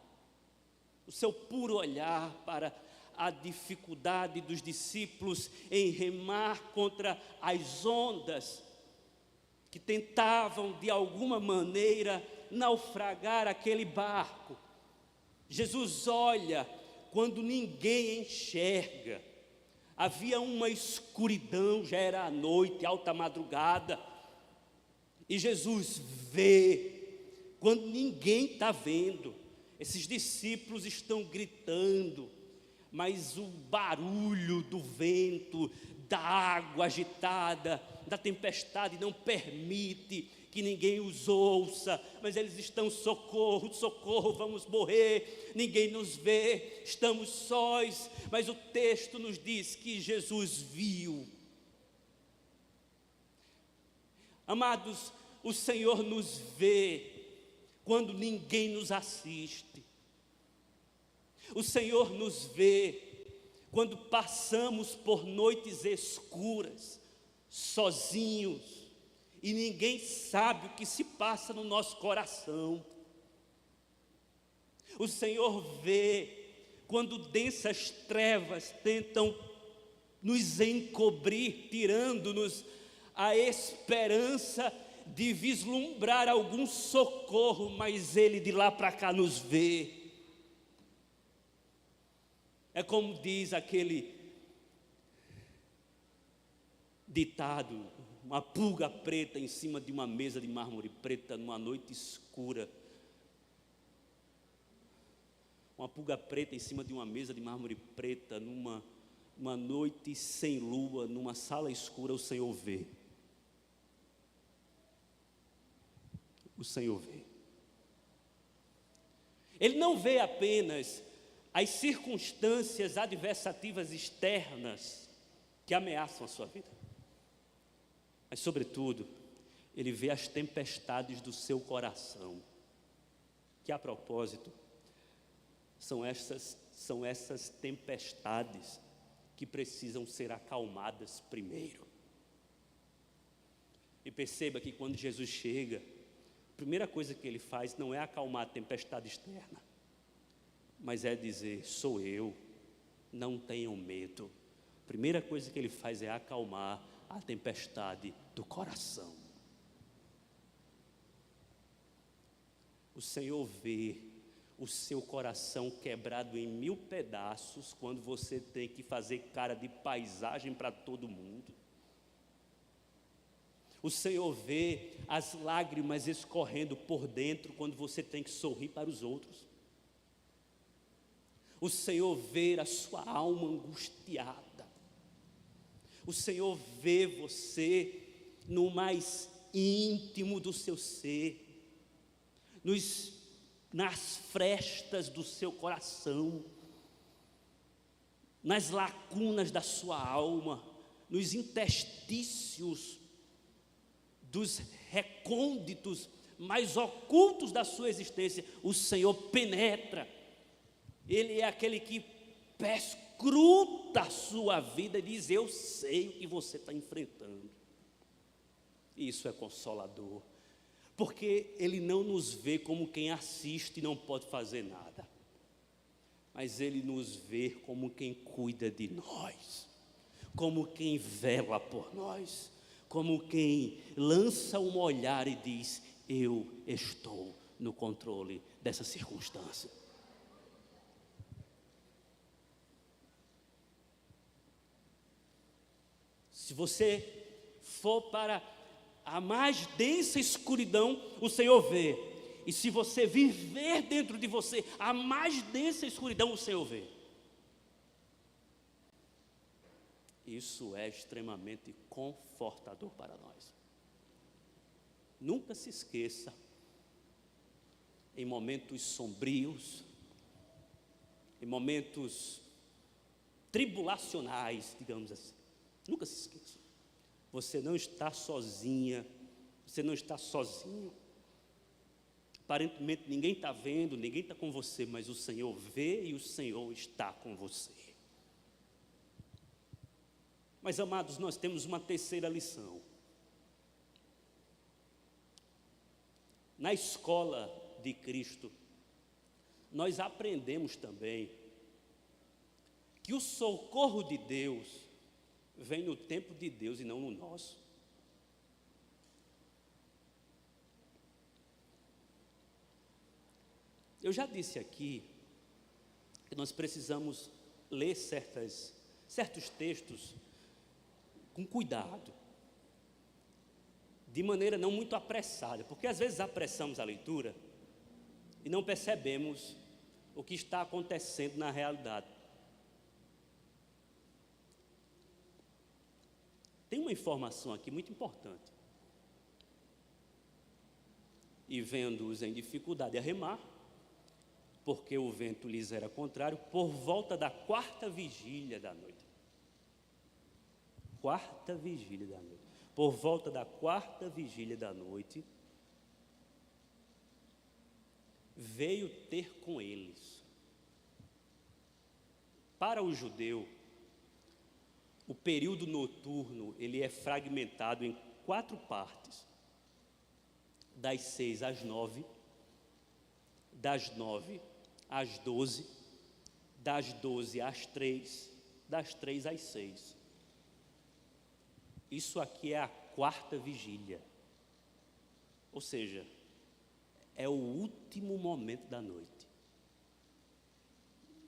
o seu puro olhar para a dificuldade dos discípulos em remar contra as ondas que tentavam de alguma maneira naufragar aquele barco. Jesus olha quando ninguém enxerga. Havia uma escuridão, já era a noite, alta madrugada, e Jesus vê quando ninguém está vendo. Esses discípulos estão gritando, mas o barulho do vento, da água agitada, da tempestade não permite que ninguém os ouça, mas eles estão: socorro, socorro, vamos morrer, ninguém nos vê, estamos sós. Mas o texto nos diz que Jesus viu. Amados, o Senhor nos vê quando ninguém nos assiste. O Senhor nos vê quando passamos por noites escuras, sozinhos, e ninguém sabe o que se passa no nosso coração. O Senhor vê quando densas trevas tentam nos encobrir, tirando-nos a esperança de vislumbrar algum socorro, mas Ele de lá para cá nos vê. É como diz aquele ditado: uma pulga preta em cima de uma mesa de mármore preta numa noite escura. Uma pulga preta em cima de uma mesa de mármore preta numa noite sem lua, numa sala escura, o Senhor vê. O Senhor vê. Ele não vê apenas as circunstâncias adversativas externas que ameaçam a sua vida, mas, sobretudo, Ele vê as tempestades do seu coração, que, a propósito, são essas tempestades que precisam ser acalmadas primeiro. E perceba que quando Jesus chega, a primeira coisa que Ele faz não é acalmar a tempestade externa, mas é dizer: sou eu, não tenham medo. A primeira coisa que Ele faz é acalmar a tempestade do coração. O Senhor vê o seu coração quebrado em 1000 pedaços quando você tem que fazer cara de paisagem para todo mundo. O Senhor vê as lágrimas escorrendo por dentro quando você tem que sorrir para os outros. O Senhor vê a sua alma angustiada. O Senhor vê você no mais íntimo do seu ser, nas frestas do seu coração, nas lacunas da sua alma, nos interstícios dos recônditos mais ocultos da sua existência, o Senhor penetra. Ele é aquele que perscruta a sua vida e diz: eu sei o que você está enfrentando. Isso é consolador, porque Ele não nos vê como quem assiste e não pode fazer nada, mas Ele nos vê como quem cuida de nós, como quem vela por nós, como quem lança um olhar e diz: eu estou no controle dessa circunstância. Se você for para a mais densa escuridão, o Senhor vê. E se você viver dentro de você a mais densa escuridão, o Senhor vê. Isso é extremamente confortador para nós. Nunca se esqueça, em momentos sombrios, em momentos tribulacionais, digamos assim, nunca se esqueça, você não está sozinha, você não está sozinho. Aparentemente ninguém está vendo, ninguém está com você, mas o Senhor vê e o Senhor está com você. Mas, amados, nós temos uma terceira lição. Na escola de Cristo, nós aprendemos também que o socorro de Deus vem no tempo de Deus e não no nosso. Eu já disse aqui que nós precisamos ler certos textos com cuidado, de maneira não muito apressada, porque às vezes apressamos a leitura e não percebemos o que está acontecendo na realidade. Tem uma informação aqui muito importante. E vendo-os em dificuldade a remar, porque o vento lhes era contrário, por volta da quarta vigília da noite. Quarta vigília da noite. Por volta da quarta vigília da noite, veio ter com eles. Para o judeu, o período noturno, ele é fragmentado em 4 partes. Das 6 às 9, das 9 às 12, das 12 às 3, das 3 às 6. Isso aqui é a quarta vigília. Ou seja, é o último momento da noite.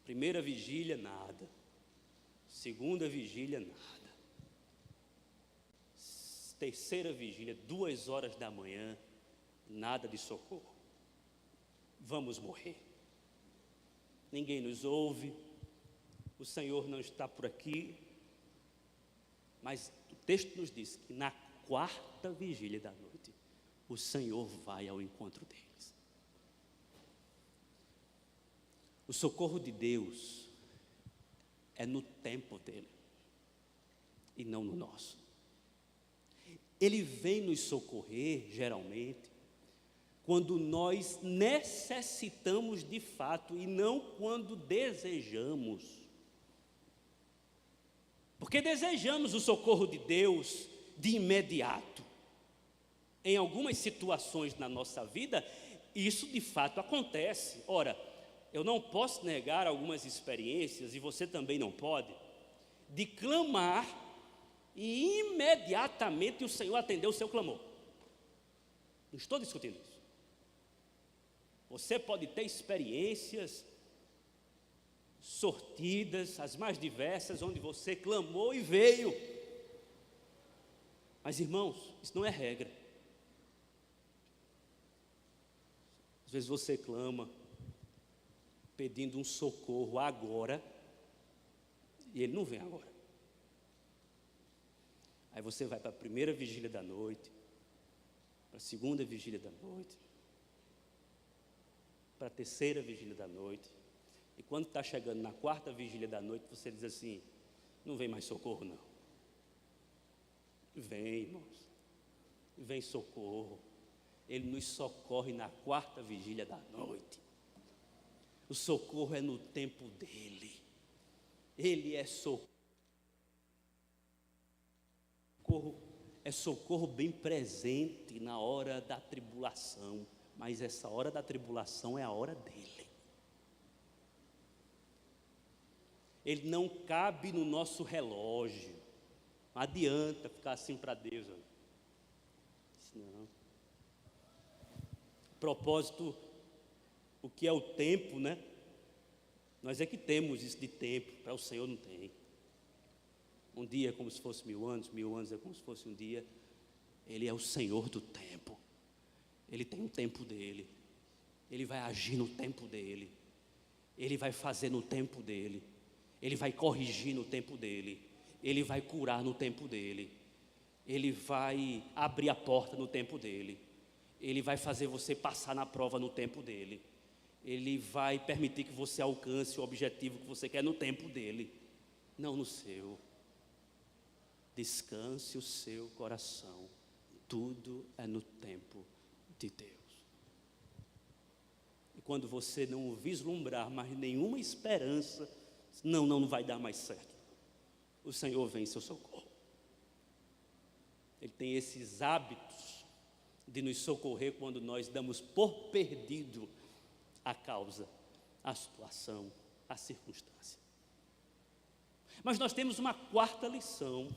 Primeira vigília, nada. Segunda vigília, nada. Terceira vigília, 2 horas da manhã, nada de socorro. Vamos morrer. Ninguém nos ouve, o Senhor não está por aqui, mas o texto nos diz que na quarta vigília da noite, o Senhor vai ao encontro deles. O socorro de Deus é no tempo dele e não no nosso. Ele vem nos socorrer, geralmente, quando nós necessitamos de fato e não quando desejamos. Porque desejamos o socorro de Deus de imediato. Em algumas situações na nossa vida, isso de fato acontece. Ora, eu não posso negar algumas experiências, e você também não pode, de clamar e imediatamente o Senhor atendeu o seu clamor. Não estou discutindo isso. Você pode ter experiências sortidas, as mais diversas, onde você clamou e veio. Mas, irmãos, isso não é regra. Às vezes você clama pedindo um socorro agora e ele não vem agora. Aí você vai para a primeira vigília da noite, para a segunda vigília da noite, para a terceira vigília da noite, e quando está chegando na quarta vigília da noite, você diz assim: não vem mais socorro não. Vem, irmãos, vem socorro. Ele nos socorre na quarta vigília da noite. O socorro é no tempo dele. Ele é socorro. É socorro bem presente na hora da tribulação. Mas essa hora da tribulação é a hora dele. Ele não cabe no nosso relógio. Não adianta ficar assim para Deus. Não. Propósito, o que é o tempo, né? Nós é que temos isso de tempo, para o Senhor não tem. Um dia é como se fosse 1000 anos é como se fosse um dia. Ele é o Senhor do tempo. Ele tem um tempo dele. Ele vai agir no tempo dele. Ele vai fazer no tempo dele. Ele vai corrigir no tempo dele. Ele vai curar no tempo dele. Ele vai abrir a porta no tempo dele. Ele vai fazer você passar na prova no tempo dele. Ele vai permitir que você alcance o objetivo que você quer no tempo dele, não no seu. Descanse o seu coração. Tudo é no tempo de Deus. E quando você não vislumbrar mais nenhuma esperança, não vai dar mais certo. O Senhor vem em seu socorro. Ele tem esses hábitos de nos socorrer quando nós damos por perdido a causa, a situação, a circunstância. Mas nós temos uma quarta lição.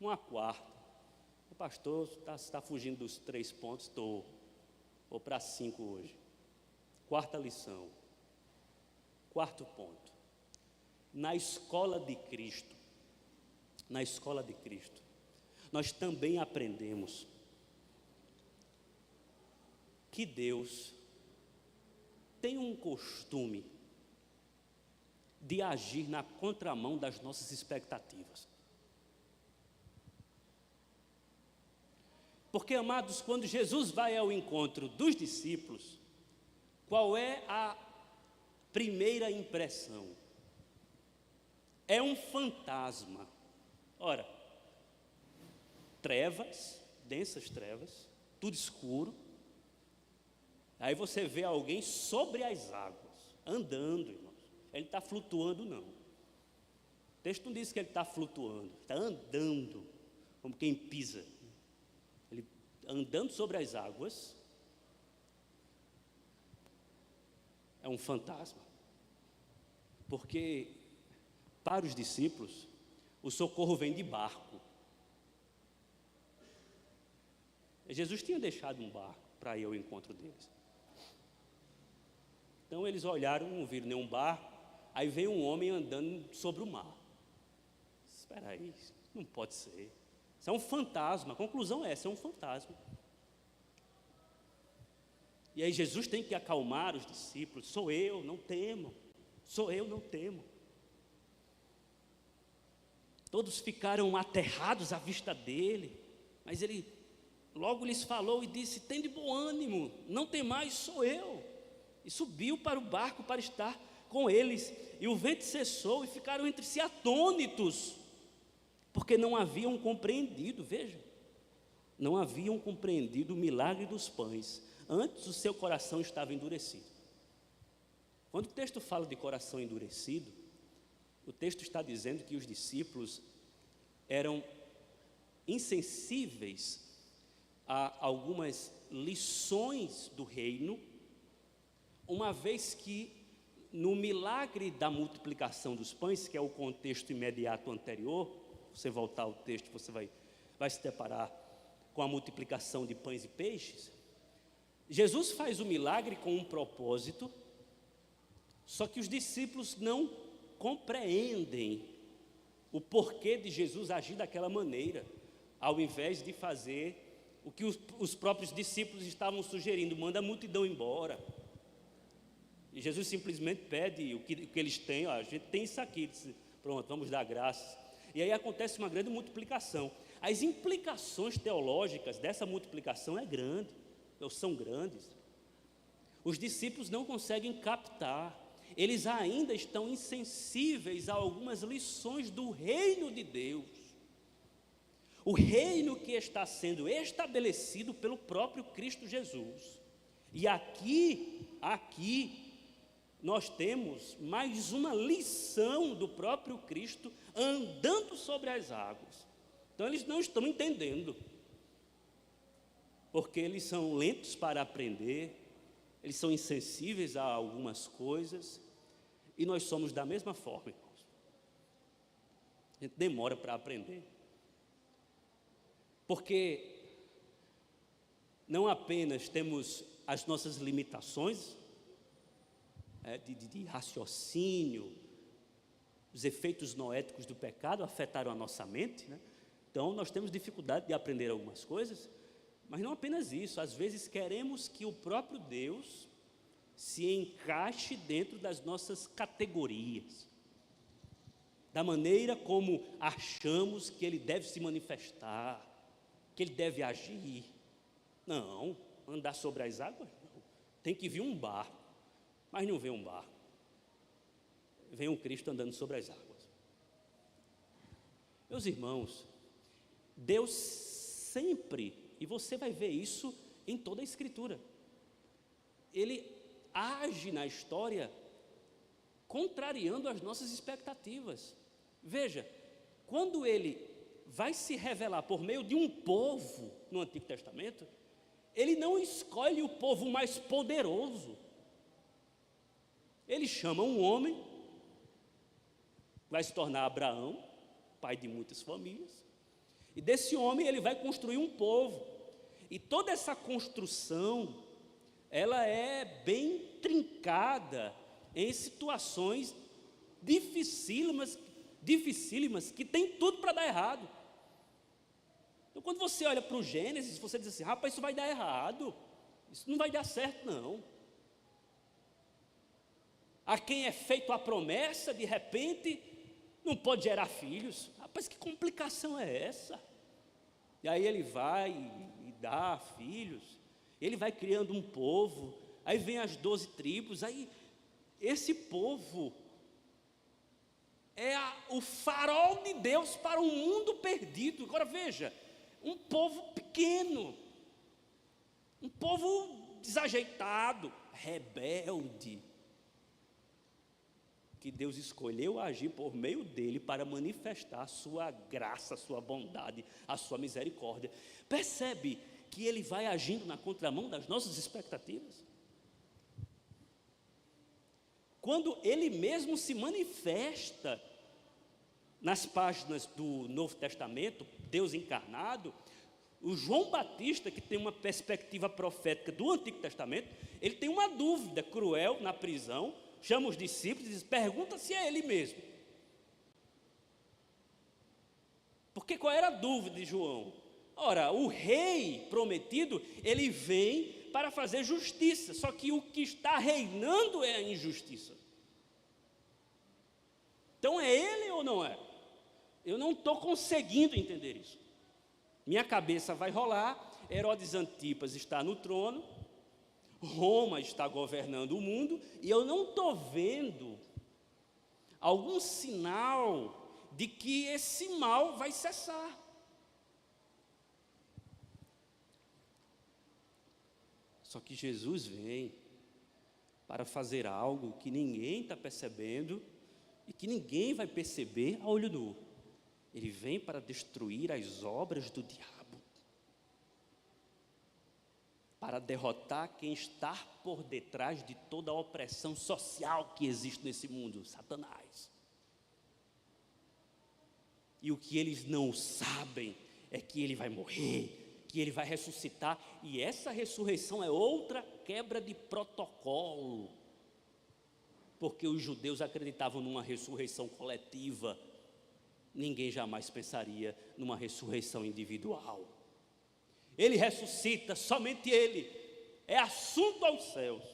Uma quarta. O pastor está fugindo dos 3 pontos, estou. Vou para 5 hoje. Quarta lição. Quarto ponto. Na escola de Cristo, nós também aprendemos que Deus tem um costume de agir na contramão das nossas expectativas. Porque, amados, quando Jesus vai ao encontro dos discípulos, qual é a primeira impressão? É um fantasma. Ora, trevas, densas trevas, tudo escuro. Aí você vê alguém sobre as águas, andando, irmãos. Ele está flutuando, não. O texto não diz que ele está flutuando, está andando, como quem pisa. Ele andando sobre as águas, é um fantasma. Porque, para os discípulos, o socorro vem de barco. Jesus tinha deixado um barco para ir ao encontro deles. Então eles olharam, não viram nenhum barco. Aí veio um homem andando sobre o mar. Espera aí, não pode ser. Isso é um fantasma. A conclusão é essa, é um fantasma. E aí Jesus tem que acalmar os discípulos. Sou eu, não temam. Sou eu, não temo. Todos ficaram aterrados à vista dele. Mas ele logo lhes falou e disse: tem de bom ânimo, não temais, sou eu. E subiu para o barco para estar com eles. E o vento cessou e ficaram entre si atônitos, porque não haviam compreendido, veja, não haviam compreendido o milagre dos pães. Antes o seu coração estava endurecido. Quando o texto fala de coração endurecido, o texto está dizendo que os discípulos eram insensíveis a algumas lições do reino, uma vez que no milagre da multiplicação dos pães, que é o contexto imediato anterior, você voltar ao texto, você vai se deparar com a multiplicação de pães e peixes. Jesus faz o milagre com um propósito, só que os discípulos não compreendem o porquê de Jesus agir daquela maneira, ao invés de fazer o que os próprios discípulos estavam sugerindo: manda a multidão embora. E Jesus simplesmente pede o que eles têm. A gente tem isso aqui, pronto, vamos dar graças. E aí acontece uma grande multiplicação. As implicações teológicas dessa multiplicação são grandes. Os discípulos não conseguem captar. Eles ainda estão insensíveis a algumas lições do reino de Deus. o reino que está sendo estabelecido pelo próprio Cristo Jesus. E aqui nós temos mais uma lição do próprio Cristo andando sobre as águas. Então eles não estão entendendo, porque eles são lentos para aprender, eles são insensíveis a algumas coisas, e nós somos da mesma forma, irmãos. A gente demora para aprender, porque não apenas temos as nossas limitações de raciocínio, os efeitos noéticos do pecado afetaram a nossa mente, né? Então nós temos dificuldade de aprender algumas coisas, mas não apenas isso, às vezes queremos que o próprio Deus se encaixe dentro das nossas categorias, da maneira como achamos que Ele deve se manifestar, que Ele deve agir. Não, andar sobre as águas não. Tem que vir um barco, mas não vem um barco, vem um Cristo andando sobre as águas. Meus irmãos, Deus sempre, e você vai ver isso em toda a Escritura, Ele age na história contrariando as nossas expectativas. Veja, quando Ele vai se revelar por meio de um povo no Antigo Testamento, Ele não escolhe o povo mais poderoso. Ele chama um homem, vai se tornar Abraão, pai de muitas famílias, e desse homem ele vai construir um povo. E toda essa construção, ela é bem trincada em situações dificílimas que tem tudo para dar errado. Então, quando você olha para o Gênesis, você diz assim: rapaz, isso vai dar errado, isso não vai dar certo não. A quem é feito a promessa, de repente, não pode gerar filhos. Rapaz, que complicação é essa? E aí ele vai e dá filhos, ele vai criando um povo, aí vem as 12 tribos, aí esse povo é o farol de Deus para um mundo perdido. Agora veja, um povo pequeno, um povo desajeitado, rebelde, que Deus escolheu agir por meio dele para manifestar a sua graça, a sua bondade, a sua misericórdia. Percebe que ele vai agindo na contramão das nossas expectativas? Quando ele mesmo se manifesta nas páginas do Novo Testamento, Deus encarnado, o João Batista, que tem uma perspectiva profética do Antigo Testamento, ele tem uma dúvida cruel na prisão, chama os discípulos e diz: pergunta se é ele mesmo. Porque qual era a dúvida de João? Ora, o rei prometido, ele vem para fazer justiça, só que o que está reinando é a injustiça. Então é ele ou não é? Eu não estou conseguindo entender isso. Minha cabeça vai rolar, Herodes Antipas está no trono, Roma está governando o mundo, e eu não estou vendo algum sinal de que esse mal vai cessar. Só que Jesus vem para fazer algo que ninguém está percebendo e que ninguém vai perceber a olho nu. Ele vem para destruir as obras do diabo, para derrotar quem está por detrás de toda a opressão social que existe nesse mundo, Satanás. E o que eles não sabem é que ele vai morrer, que ele vai ressuscitar, e essa ressurreição é outra quebra de protocolo, porque os judeus acreditavam numa ressurreição coletiva, ninguém jamais pensaria numa ressurreição individual. Ele ressuscita, somente ele, é assunto aos céus.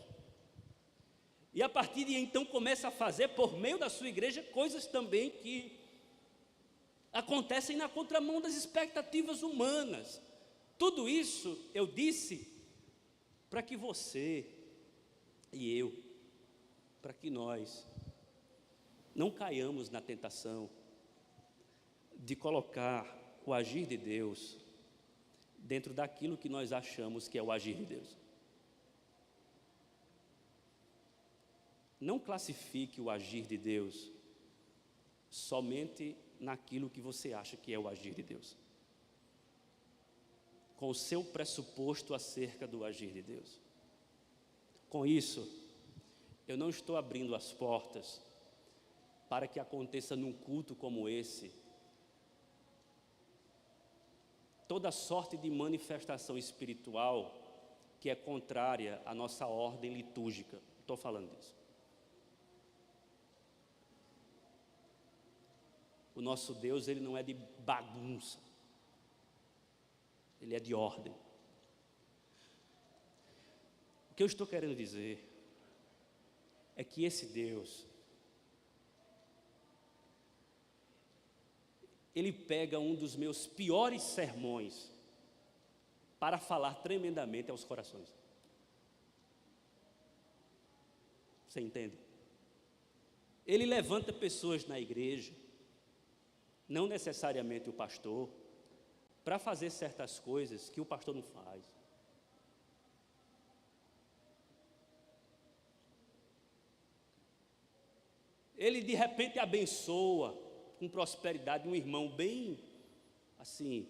E a partir de então começa a fazer, por meio da sua igreja, coisas também que acontecem na contramão das expectativas humanas. Tudo isso eu disse para que você e eu, para que nós não caiamos na tentação de colocar o agir de Deus dentro daquilo que nós achamos que é o agir de Deus. Não classifique o agir de Deus somente naquilo que você acha que é o agir de Deus, com o seu pressuposto acerca do agir de Deus. Com isso, eu não estou abrindo as portas para que aconteça num culto como esse toda sorte de manifestação espiritual que é contrária à nossa ordem litúrgica. Estou falando disso. O nosso Deus, ele não é de bagunça, ele é de ordem. O que eu estou querendo dizer é que esse Deus, ele pega um dos meus piores sermões para falar tremendamente aos corações. Você entende? Ele levanta pessoas na igreja, não necessariamente o pastor, para fazer certas coisas que o pastor não faz. Ele de repente abençoa com prosperidade um irmão bem assim,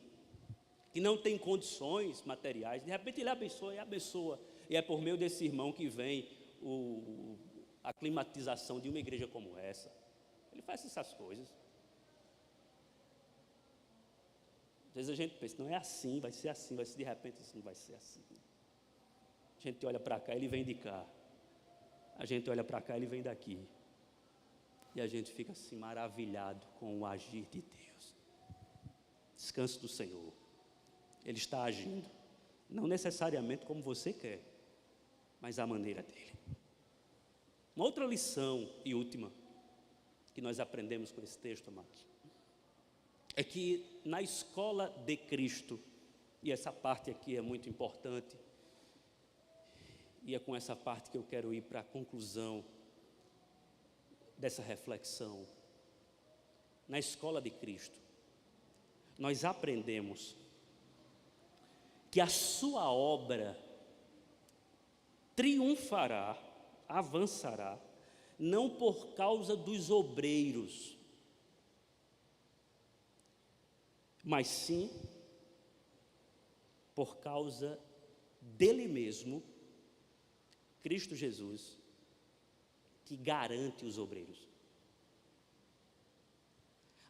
que não tem condições materiais. De repente ele abençoa, e é por meio desse irmão que vem a climatização de uma igreja como essa. Ele faz essas coisas. Às vezes a gente pensa, não é assim, vai ser assim, vai ser de repente, isso não vai ser assim. A gente olha para cá, ele vem de cá. A gente olha para cá, ele vem daqui. E a gente fica assim maravilhado com o agir de Deus. Descanse do Senhor. Ele está agindo, não necessariamente como você quer, mas à maneira dele. Uma outra lição e última que nós aprendemos com esse texto, amados, é que na escola de Cristo, e essa parte aqui é muito importante, e é com essa parte que eu quero ir para a conclusão dessa reflexão. Na escola de Cristo, nós aprendemos que a sua obra triunfará, avançará, não por causa dos obreiros, mas sim por causa dele mesmo, Cristo Jesus, que garante os obreiros.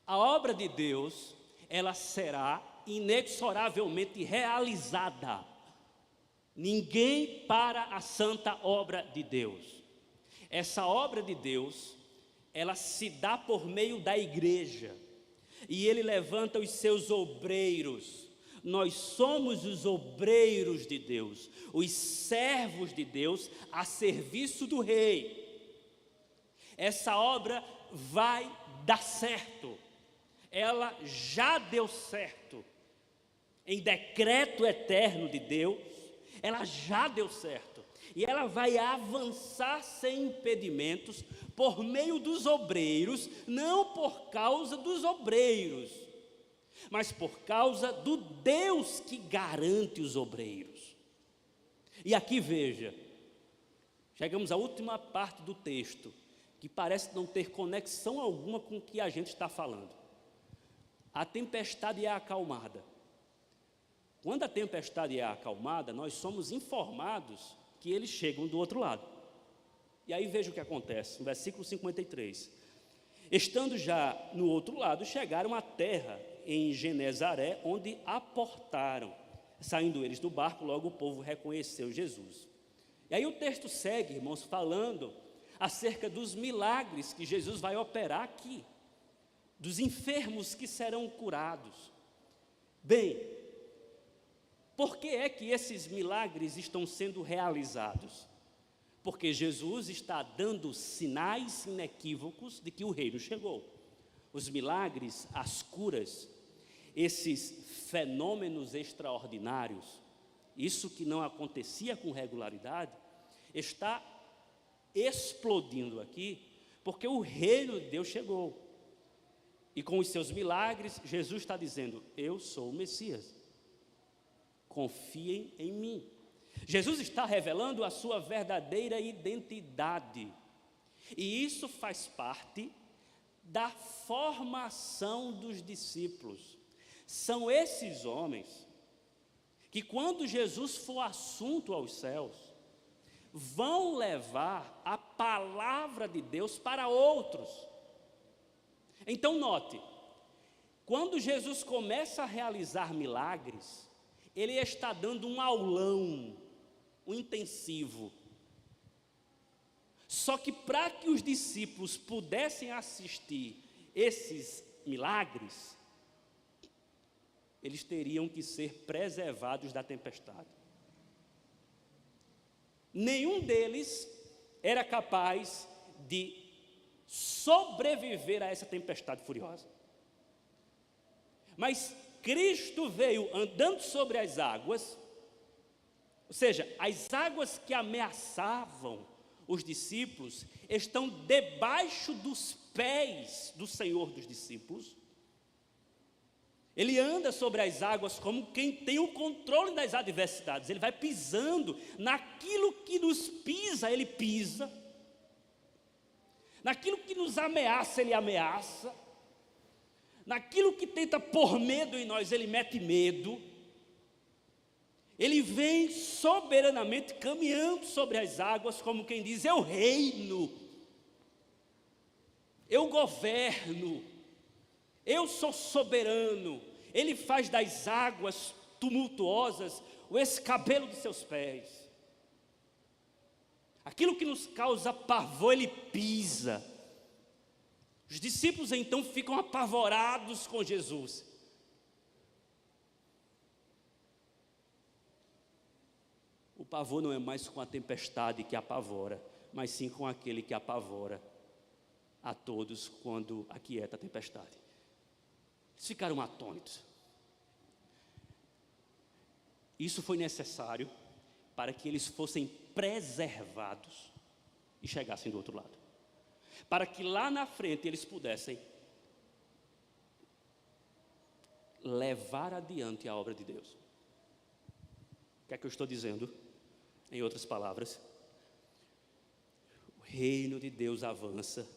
A obra de Deus, ela será inexoravelmente realizada. Ninguém para a santa obra de Deus. Essa obra de Deus, ela se dá por meio da igreja. E ele levanta os seus obreiros. Nós somos os obreiros de Deus, os servos de Deus a serviço do rei. Essa obra vai dar certo. Ela já deu certo. Em decreto eterno de Deus, ela já deu certo. E ela vai avançar sem impedimentos por meio dos obreiros, não por causa dos obreiros, mas por causa do Deus que garante os obreiros. E aqui veja, chegamos à última parte do texto, que parece não ter conexão alguma com o que a gente está falando. A tempestade é acalmada. Quando a tempestade é acalmada, nós somos informados que eles chegam do outro lado. E aí veja o que acontece, no versículo 53. Estando já no outro lado, chegaram à terra em Genezaré, onde aportaram. Saindo eles do barco, logo o povo reconheceu Jesus. E aí o texto segue, irmãos, falando acerca dos milagres que Jesus vai operar aqui, dos enfermos que serão curados. Bem, por que é que esses milagres estão sendo realizados? Porque Jesus está dando sinais inequívocos de que o reino chegou. Os milagres, as curas, esses fenômenos extraordinários, isso que não acontecia com regularidade, está explodindo aqui, porque o reino de Deus chegou. E com os seus milagres, Jesus está dizendo: eu sou o Messias, confiem em mim. Jesus está revelando a sua verdadeira identidade, e isso faz parte da formação dos discípulos. São esses homens que, quando Jesus for assunto aos céus, vão levar a palavra de Deus para outros. Então note, quando Jesus começa a realizar milagres, ele está dando um aulão, um intensivo. Só que para que os discípulos pudessem assistir esses milagres, eles teriam que ser preservados da tempestade. Nenhum deles era capaz de sobreviver a essa tempestade furiosa. Mas Cristo veio andando sobre as águas, ou seja, as águas que ameaçavam os discípulos estão debaixo dos pés do Senhor dos discípulos. Ele anda sobre as águas como quem tem o controle das adversidades. Ele vai pisando naquilo que nos pisa, ele pisa. Naquilo que nos ameaça, ele ameaça. Naquilo que tenta pôr medo em nós, ele mete medo. Ele vem soberanamente caminhando sobre as águas, como quem diz: eu reino, eu governo, eu sou soberano. Ele faz das águas tumultuosas o escabelo de seus pés. Aquilo que nos causa pavor, ele pisa. Os discípulos então ficam apavorados com Jesus. O pavor não é mais com a tempestade que apavora, mas sim com aquele que apavora a todos quando aquieta a tempestade. Eles ficaram atônitos. Isso foi necessário para que eles fossem preservados e chegassem do outro lado. Para que lá na frente eles pudessem levar adiante a obra de Deus. O que é que eu estou dizendo? Em outras palavras, o reino de Deus avança,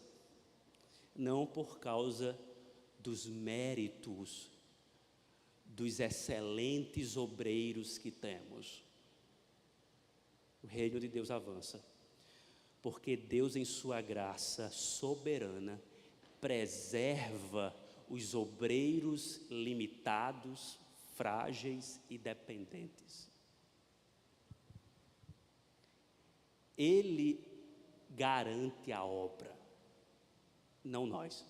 não por causa dos méritos dos excelentes obreiros que temos. O reino de Deus avança porque Deus, em sua graça soberana, preserva os obreiros limitados, frágeis e dependentes. Ele garante a obra, não nós.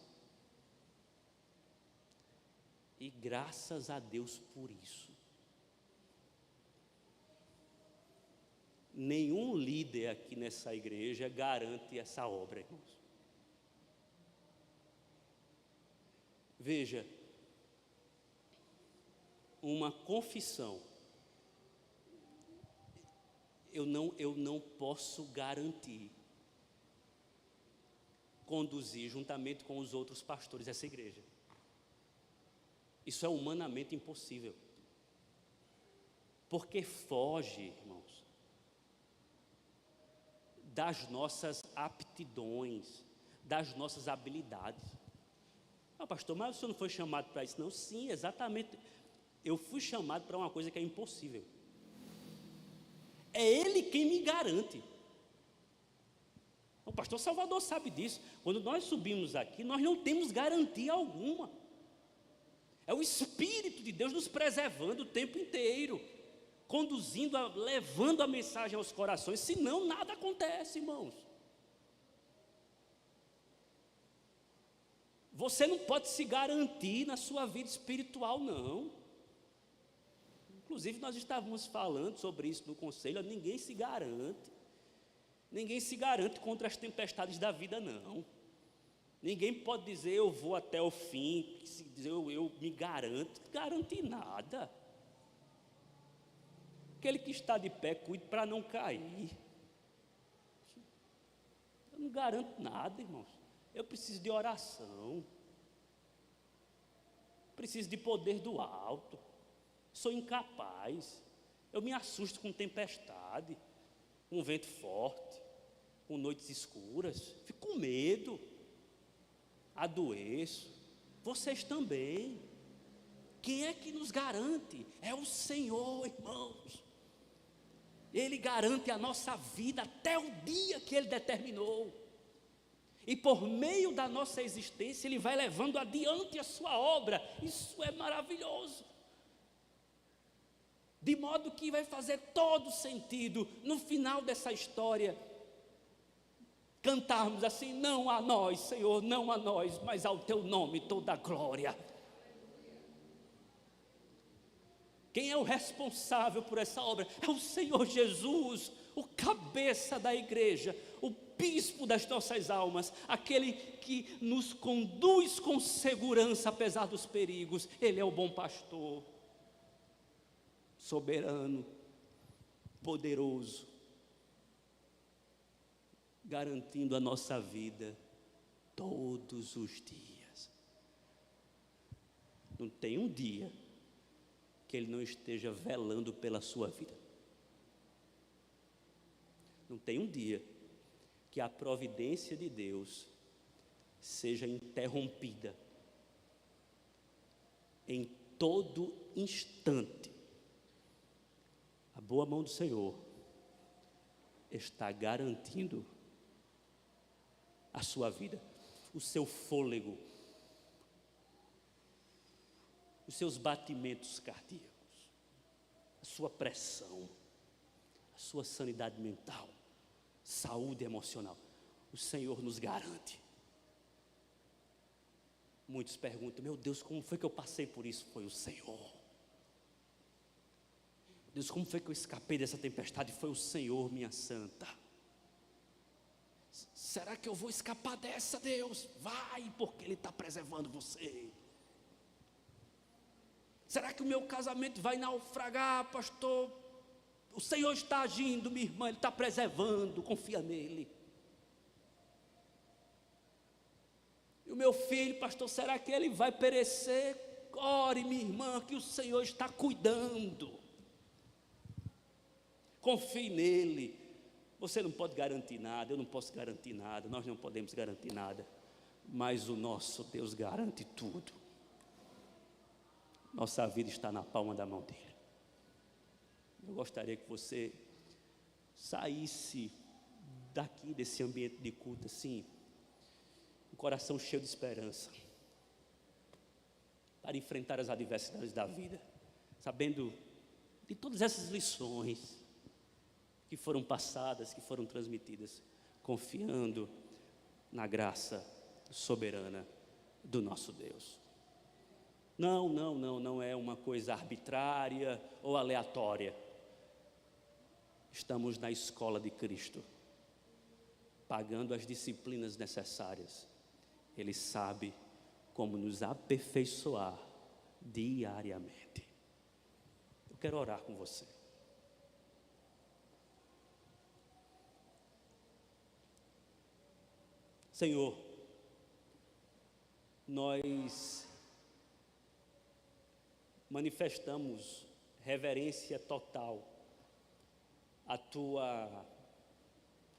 E graças a Deus por isso. Nenhum líder aqui nessa igreja garante essa obra, irmãos. Veja, uma confissão, eu não posso garantir conduzir juntamente com os outros pastores essa igreja. Isso é humanamente impossível. Porque foge, irmãos, das nossas aptidões, das nossas habilidades. Ah, pastor, mas o senhor não foi chamado para isso? Não, sim, exatamente. Eu fui chamado para uma coisa que é impossível. É Ele quem me garante. O pastor Salvador sabe disso. Quando nós subimos aqui, nós não temos garantia alguma. É o Espírito de Deus nos preservando o tempo inteiro, conduzindo, levando a mensagem aos corações, senão nada acontece, irmãos. Você não pode se garantir na sua vida espiritual, não. Inclusive, nós estávamos falando sobre isso no conselho, ninguém se garante. Ninguém se garante contra as tempestades da vida, não. Ninguém pode dizer, eu vou até o fim, dizer, eu me garanto. Não garante nada. Aquele que está de pé, cuide para não cair. Eu não garanto nada, irmãos. Eu preciso de oração. preciso de poder do alto. Sou incapaz. Eu me assusto com tempestade, com vento forte, com noites escuras. Fico com medo. Adoeço. Vocês também. Quem é que nos garante? É o Senhor, irmãos. Ele garante a nossa vida até o dia que Ele determinou. E por meio da nossa existência, Ele vai levando adiante a sua obra. Isso é maravilhoso. De modo que vai fazer todo sentido, no final dessa história, cantarmos assim: não a nós, Senhor, não a nós, mas ao Teu nome toda a glória. Quem é o responsável por essa obra? É o Senhor Jesus, o cabeça da igreja, o bispo das nossas almas, aquele que nos conduz com segurança apesar dos perigos. Ele é o bom pastor, soberano, poderoso, garantindo a nossa vida todos os dias. Não tem um dia que Ele não esteja velando pela sua vida. Não tem um dia que a providência de Deus seja interrompida. Em todo instante, a boa mão do Senhor está garantindo a sua vida, o seu fôlego, os seus batimentos cardíacos, a sua pressão, a sua sanidade mental, saúde emocional. O Senhor nos garante. Muitos perguntam: meu Deus, como foi que eu passei por isso? Foi o Senhor. Deus, como foi que eu escapei dessa tempestade? Foi o Senhor, minha santa. Será que eu vou escapar dessa, Deus? Vai, porque Ele está preservando você. Será que o meu casamento vai naufragar, pastor? O Senhor está agindo, minha irmã, Ele está preservando, confia nele. E o meu filho, pastor, será que ele vai perecer? Ore, minha irmã, que o Senhor está cuidando. Confie nele. Você não pode garantir nada, eu não posso garantir nada, nós não podemos garantir nada, mas o nosso Deus garante tudo. Nossa vida está na palma da mão dele. Eu gostaria que você saísse daqui desse ambiente de culto assim, um coração cheio de esperança, para enfrentar as adversidades da vida, sabendo de todas essas lições que foram passadas, que foram transmitidas, confiando na graça soberana do nosso Deus. Não é uma coisa arbitrária ou aleatória. Estamos na escola de Cristo, pagando as disciplinas necessárias. Ele sabe como nos aperfeiçoar diariamente. Eu quero orar com você. Senhor, nós manifestamos reverência total à Tua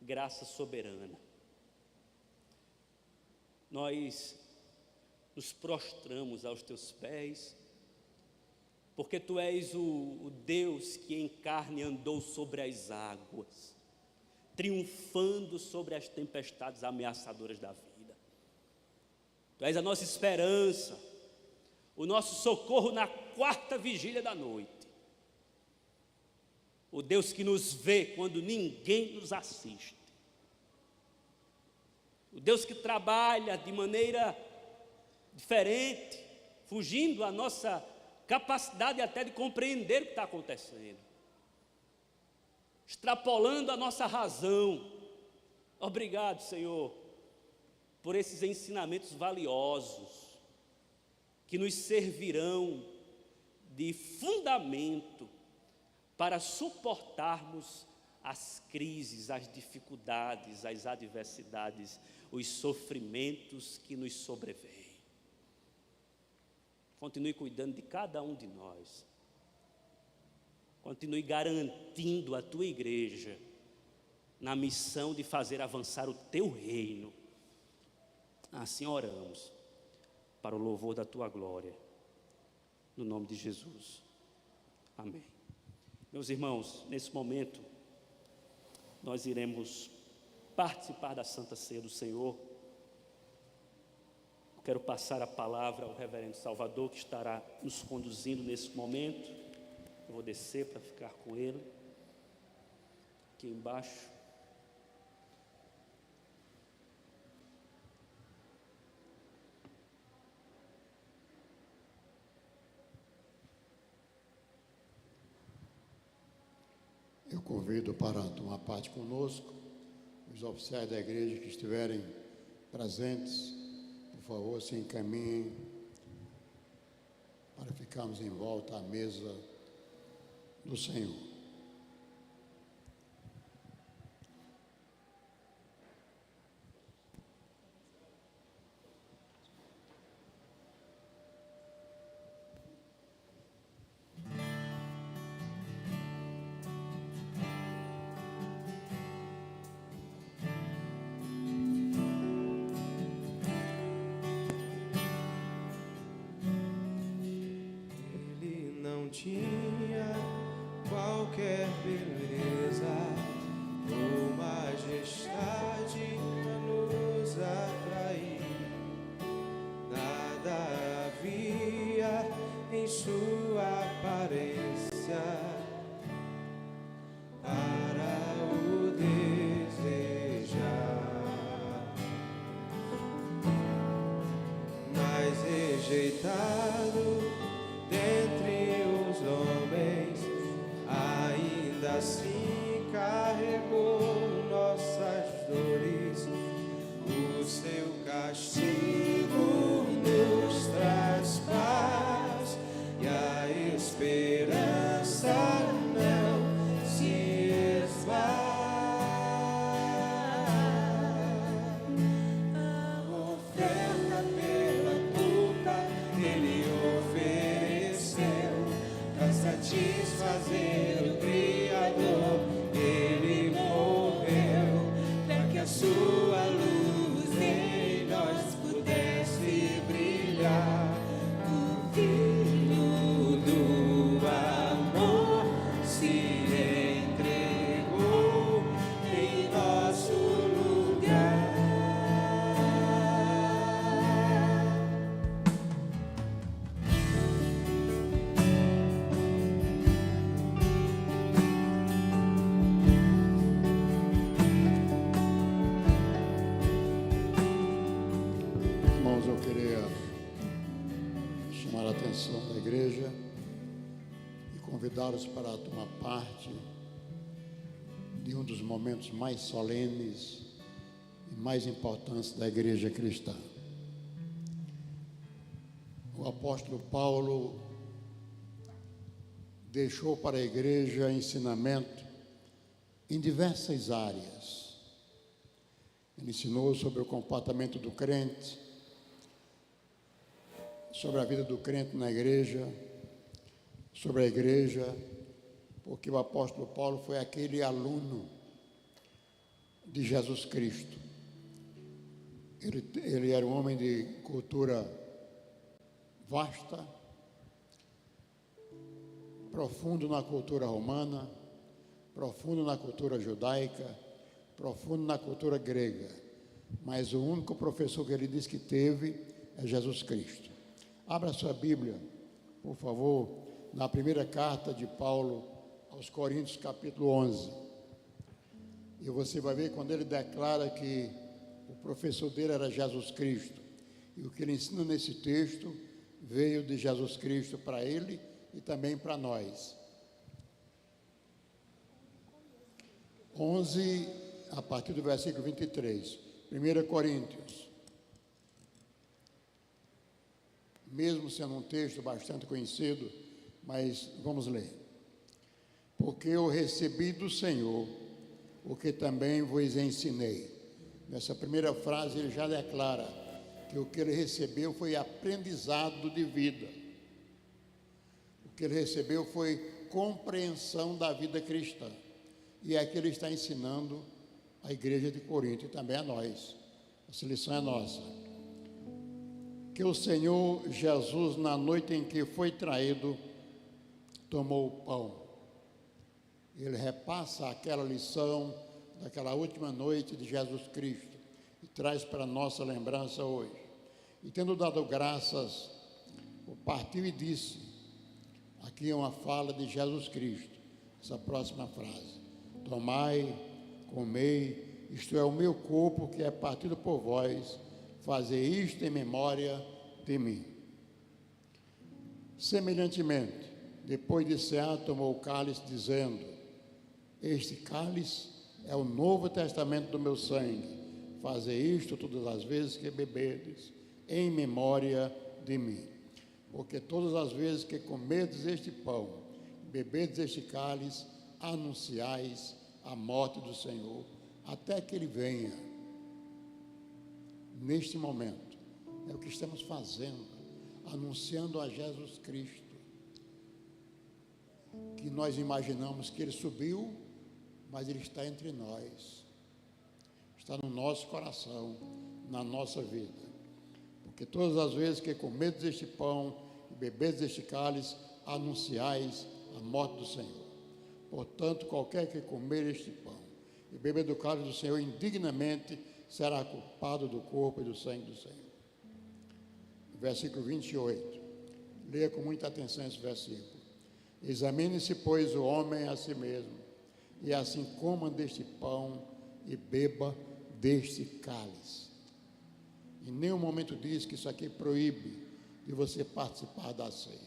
graça soberana. Nós nos prostramos aos Teus pés, porque Tu és o Deus que em carne andou sobre as águas, triunfando sobre as tempestades ameaçadoras da vida. Tu és a nossa esperança, o nosso socorro na quarta vigília da noite. O Deus que nos vê quando ninguém nos assiste. O Deus que trabalha de maneira diferente, fugindo à nossa capacidade até de compreender o que está acontecendo, extrapolando a nossa razão. Obrigado, Senhor, por esses ensinamentos valiosos, que nos servirão de fundamento para suportarmos as crises, as dificuldades, as adversidades, os sofrimentos que nos sobrevêm. continue cuidando de cada um de nós. Continue garantindo a tua igreja na missão de fazer avançar o teu reino. Assim oramos, para o louvor da tua glória, no nome de Jesus. Amém. Meus irmãos, nesse momento, nós iremos participar da Santa Ceia do Senhor. Quero passar a palavra ao reverendo Salvador, que estará nos conduzindo nesse momento. Eu vou descer para ficar com ele, aqui embaixo. Eu convido para tomar parte conosco os oficiais da igreja que estiverem presentes, por favor, se encaminhem para ficarmos em volta à mesa do Senhor. Ele não tinha qualquer beleza ou majestade a nos atrair. Nada havia em sua aparência para o desejar, mas rejeitado dentre os homens, ainda assim carregou nossas dores. O seu castigo nos traz paz e a esperança não se esvai. A oferta pela culpa ele ofereceu para satisfazer o Criador. Ele morreu para que a sua luz em nós pudesse brilhar. O Filho do amor se entregou em nosso lugar. Irmãos, eu queria chamar a atenção da igreja e convidá-los para tomar parte de um dos momentos mais solenes e mais importantes da igreja cristã. O apóstolo Paulo deixou para a igreja ensinamento em diversas áreas. Ele ensinou sobre o comportamento do crente, sobre a vida do crente na igreja, sobre a igreja, porque o apóstolo Paulo foi aquele aluno de Jesus Cristo. Ele era um homem de cultura vasta, profundo na cultura romana, profundo na cultura judaica, profundo na cultura grega. Mas o único professor que ele disse que teve é Jesus Cristo. Abra sua Bíblia, por favor, na primeira carta de Paulo aos Coríntios, capítulo 11. E você vai ver quando ele declara que o professor dele era Jesus Cristo. E o que ele ensina nesse texto veio de Jesus Cristo para ele e também para nós. 11, a partir do versículo 23. 1 Coríntios. Mesmo sendo um texto bastante conhecido, mas vamos ler. Porque eu recebi do Senhor o que também vos ensinei. Nessa primeira frase ele já declara que o que ele recebeu foi aprendizado de vida. O que ele recebeu foi compreensão da vida cristã. E é que ele está ensinando a igreja de Corinto e também a nós. Essa lição é nossa. Que o Senhor Jesus, na noite em que foi traído, tomou o pão. Ele repassa aquela lição daquela última noite de Jesus Cristo e traz para a nossa lembrança hoje. E tendo dado graças, o partiu e disse, aqui é uma fala de Jesus Cristo, essa próxima frase: tomai, comei, isto é o meu corpo que é partido por vós, fazer isto em memória de mim. Semelhantemente, depois de cear, tomou o cálice, dizendo: este cálice é o novo testamento do meu sangue. Fazer isto todas as vezes que beberdes, em memória de mim. Porque todas as vezes que comerdes este pão, beberdes este cálice, anunciais a morte do Senhor, até que Ele venha. Neste momento, é o que estamos fazendo, anunciando a Jesus Cristo, que nós imaginamos que Ele subiu, mas Ele está entre nós, está no nosso coração, na nossa vida. Porque todas as vezes que comerdes este pão e beberdes este cálice, anunciais a morte do Senhor. Portanto, qualquer que comer este pão e beber do cálice do Senhor indignamente, será culpado do corpo e do sangue do Senhor. Versículo 28. Leia com muita atenção esse versículo. Examine-se, pois, o homem a si mesmo, e assim coma deste pão e beba deste cálice. Em nenhum momento diz que isso aqui proíbe de você participar da ceia,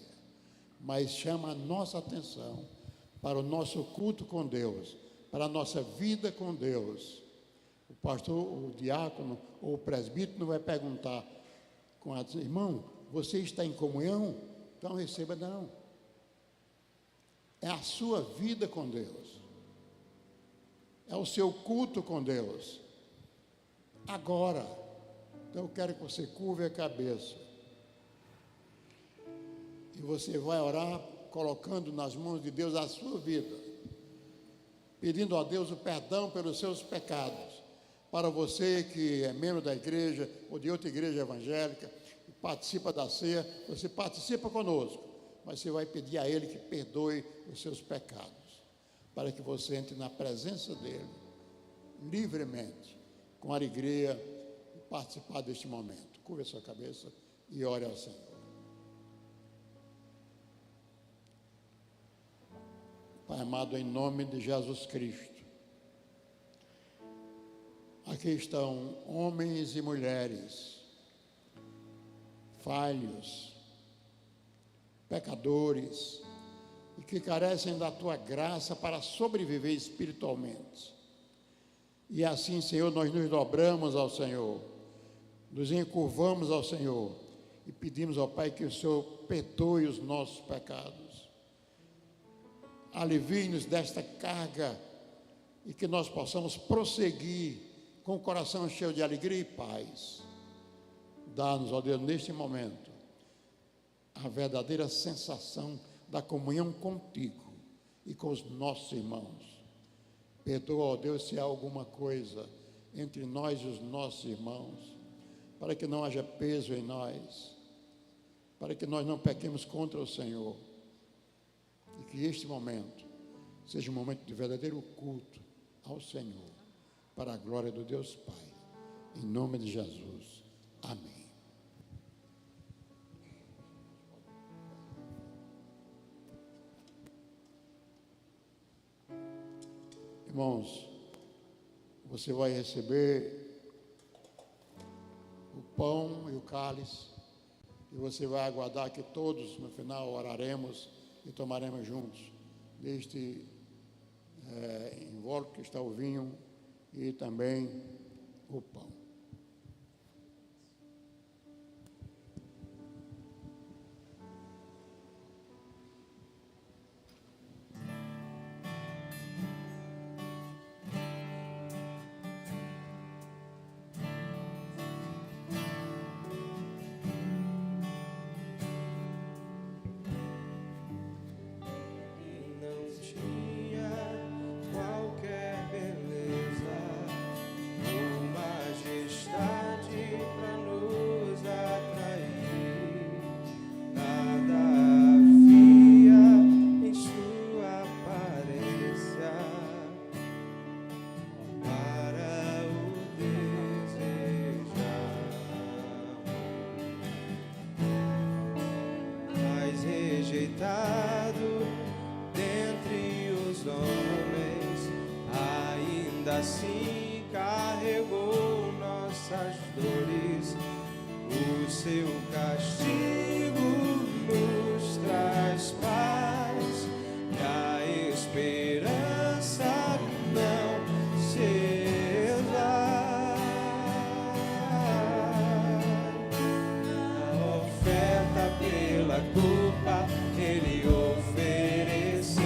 mas chama a nossa atenção para o nosso culto com Deus, para a nossa vida com Deus. O pastor, o diácono ou o presbítero não vai perguntar com a irmão, você está em comunhão? Então receba, não. É a sua vida com Deus. É o seu culto com Deus. Agora, então eu quero que você curve a cabeça. E você vai orar colocando nas mãos de Deus a sua vida. Pedindo a Deus o perdão pelos seus pecados. Para você que é membro da igreja ou de outra igreja evangélica e participa da ceia, você participa conosco, mas você vai pedir a Ele que perdoe os seus pecados, para que você entre na presença dEle, livremente, com alegria, e participar deste momento. Curva a sua cabeça e ore ao Senhor. Pai amado, em nome de Jesus Cristo, aqui estão homens e mulheres, falhos, pecadores, e que carecem da Tua graça para sobreviver espiritualmente. E assim, Senhor, nós nos dobramos ao Senhor, nos encurvamos ao Senhor e pedimos ao Pai que o Senhor perdoe os nossos pecados. Alivie-nos desta carga e que nós possamos prosseguir com o coração cheio de alegria e paz. Dá-nos, ó Deus, neste momento, a verdadeira sensação da comunhão contigo e com os nossos irmãos. Perdoa, ó Deus, se há alguma coisa entre nós e os nossos irmãos, para que não haja peso em nós, para que nós não pequemos contra o Senhor, e que este momento seja um momento de verdadeiro culto ao Senhor, para a glória do Deus Pai, em nome de Jesus. Amém. Irmãos, você vai receber o pão e o cálice, e você vai aguardar que todos, no final, oraremos e tomaremos juntos deste invólucro que está o vinho e também o pão. culpa Ele ofereceu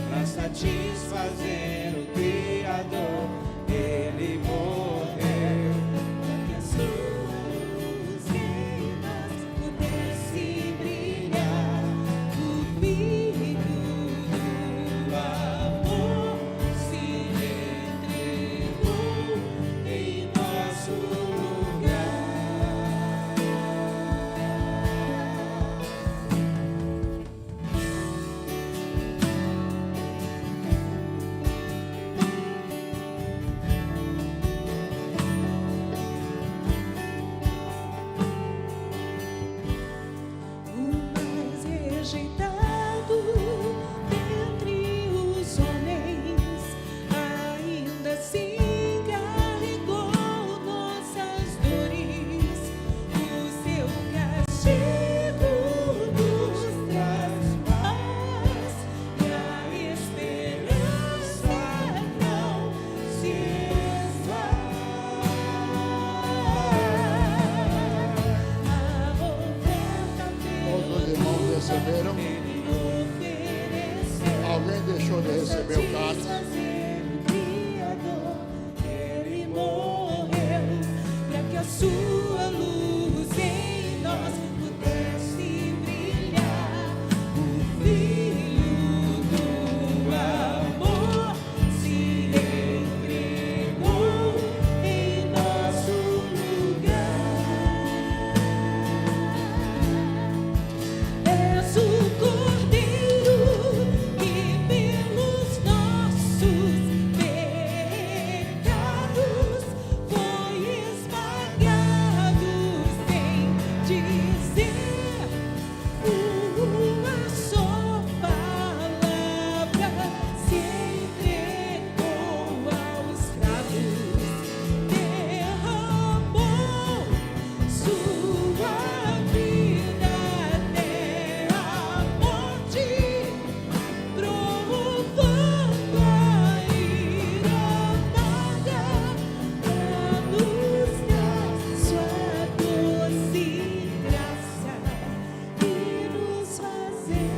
para satisfazer o Criador. Ele morreu para que a sua luz em nós pudesse brilhar. O Filho do amor se entregou em nosso lugar. O mais rejeitado dentre os homens, ainda assim carregou nossas dores. O seu castigo nos traz paz e a esperança não se esvai. A oferta Todos os irmãos receberam? Ele ofereceu. Alguém deixou de receber o cálice? Ele morreu para que a sua luz em nós pudesse brilhar. O Filho do amor se entregou em nosso lugar. És o Cordeiro que pelos nossos pecados foi esmagado, sem dizer uma só palavra. Se entregou aos cravos, derramou sua vida até a morte, provando a ira amarga para nos dar sua doce graça e nos fazer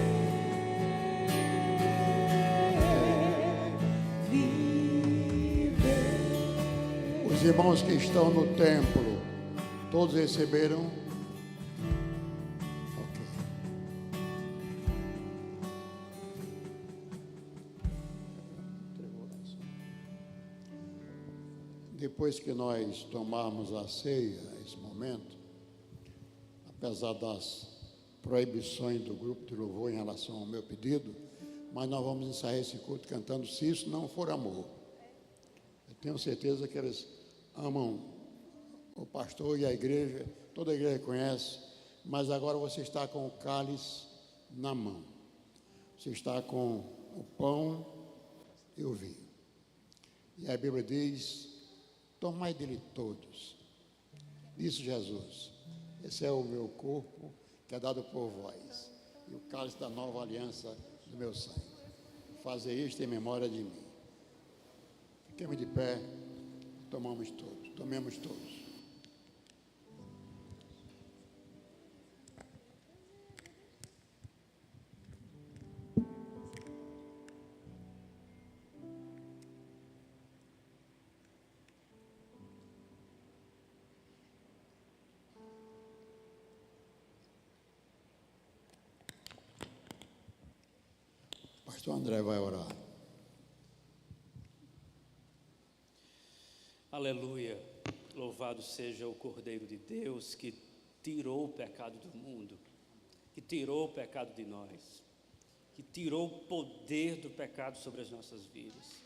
viver. Os irmãos que estão no templo, todos receberam? Ok. Depois que nós tomarmos a ceia, esse momento, apesar das proibições do grupo de louvor em relação ao meu pedido, mas nós vamos encerrar esse culto cantando Se Isso Não For Amor. Eu tenho certeza que eles amam o pastor e a igreja, toda a igreja conhece, mas agora você está com o cálice na mão. Você está com o pão e o vinho. E a Bíblia diz: tomai dele todos. Disse Jesus: esse é o meu corpo que é dado por vós, e o cálice da nova aliança do meu sangue. Fazer isto em memória de mim. Fiquemos de pé, tomemos todos. Pastor André vai orar. Aleluia, louvado seja o Cordeiro de Deus que tirou o pecado do mundo, que tirou o pecado de nós, que tirou o poder do pecado sobre as nossas vidas.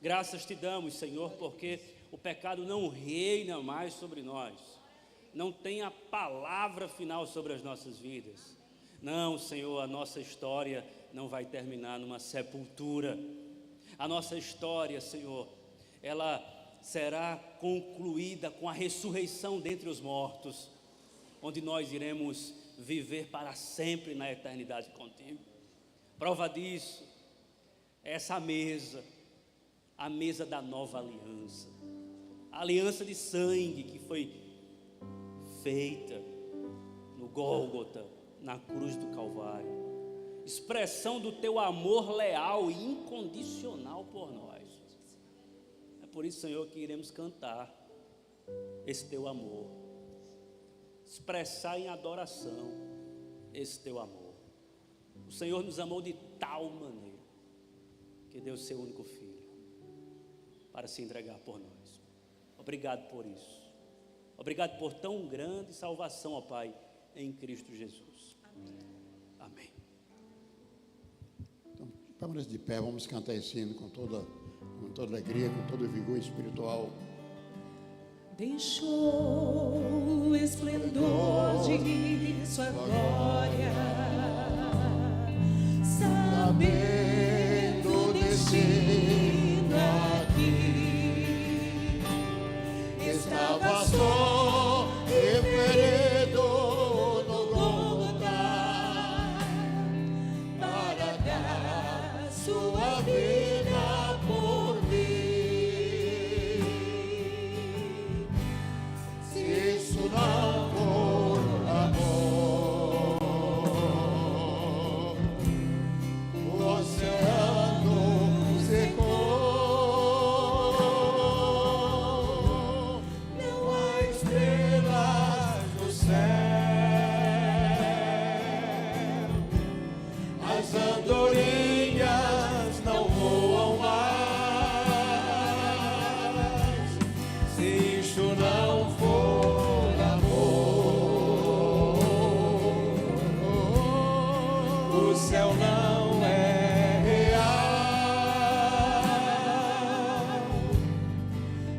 Graças te damos, Senhor, porque o pecado não reina mais sobre nós, não tem a palavra final sobre as nossas vidas. Não, Senhor, a nossa história não vai terminar numa sepultura. A nossa história, Senhor, ela será concluída com a ressurreição dentre os mortos, onde nós iremos viver para sempre na eternidade contigo. Prova disso é essa mesa, a mesa da nova aliança, a aliança de sangue que foi feita no Gólgota, na cruz do Calvário, expressão do teu amor leal e incondicional por nós. É por isso, Senhor, que iremos cantar esse teu amor, expressar em adoração esse teu amor. O Senhor nos amou de tal maneira que deu seu único filho para se entregar por nós. Obrigado por isso. Obrigado por tão grande salvação, ó Pai, em Cristo Jesus. Amém. Então, permaneça de pé, vamos cantar esse hino com toda alegria, com todo vigor espiritual. Deixou o esplendor de sua glória, sabendo o destino aqui, Estava só e ferido no Gólgota para dar sua vida por mim. Se isso não for amor, o oceano secou. Não há estrelas no céu, as andorinhas não voam mais. Se isto não for amor, o céu não é real.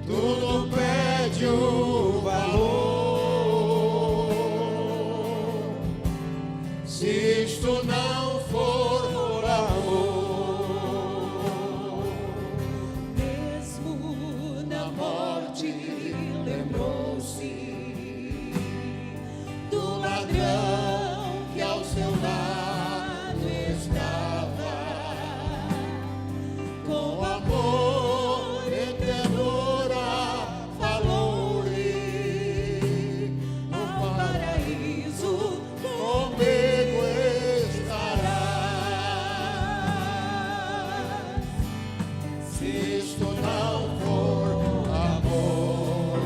Tudo perde o valor. Se isto não for amor, mesmo na morte, lembrou-se do ladrão que ao seu lado estava, com amor e ternura falou-lhe, ao paraíso comigo estarás. Se isto não for amor,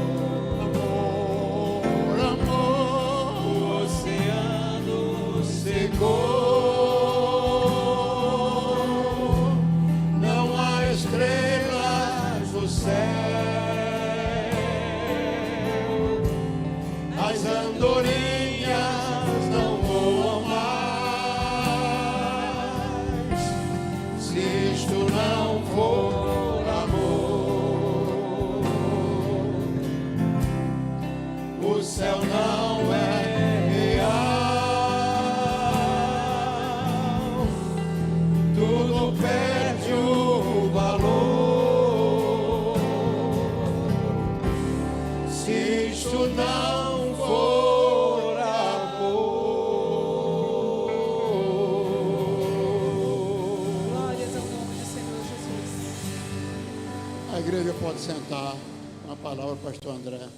amor, o oceano secou. Não há estrelas no céu, as andorinhas não voam mais. Se isto não for amor, o céu não é real. Tudo perde o valor. Se isto não for amor. glórias ao nome do Senhor Jesus. A igreja pode sentar. Uma palavra, pastor André.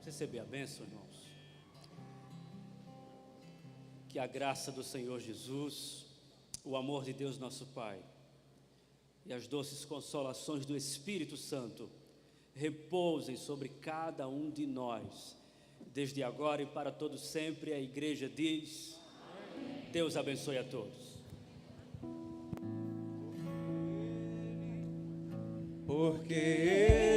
Receber a bênção, irmãos. Que a graça do Senhor Jesus, o amor de Deus nosso Pai e as doces consolações do Espírito Santo repousem sobre cada um de nós, desde agora e para todo sempre. A igreja diz: Deus abençoe a todos. porque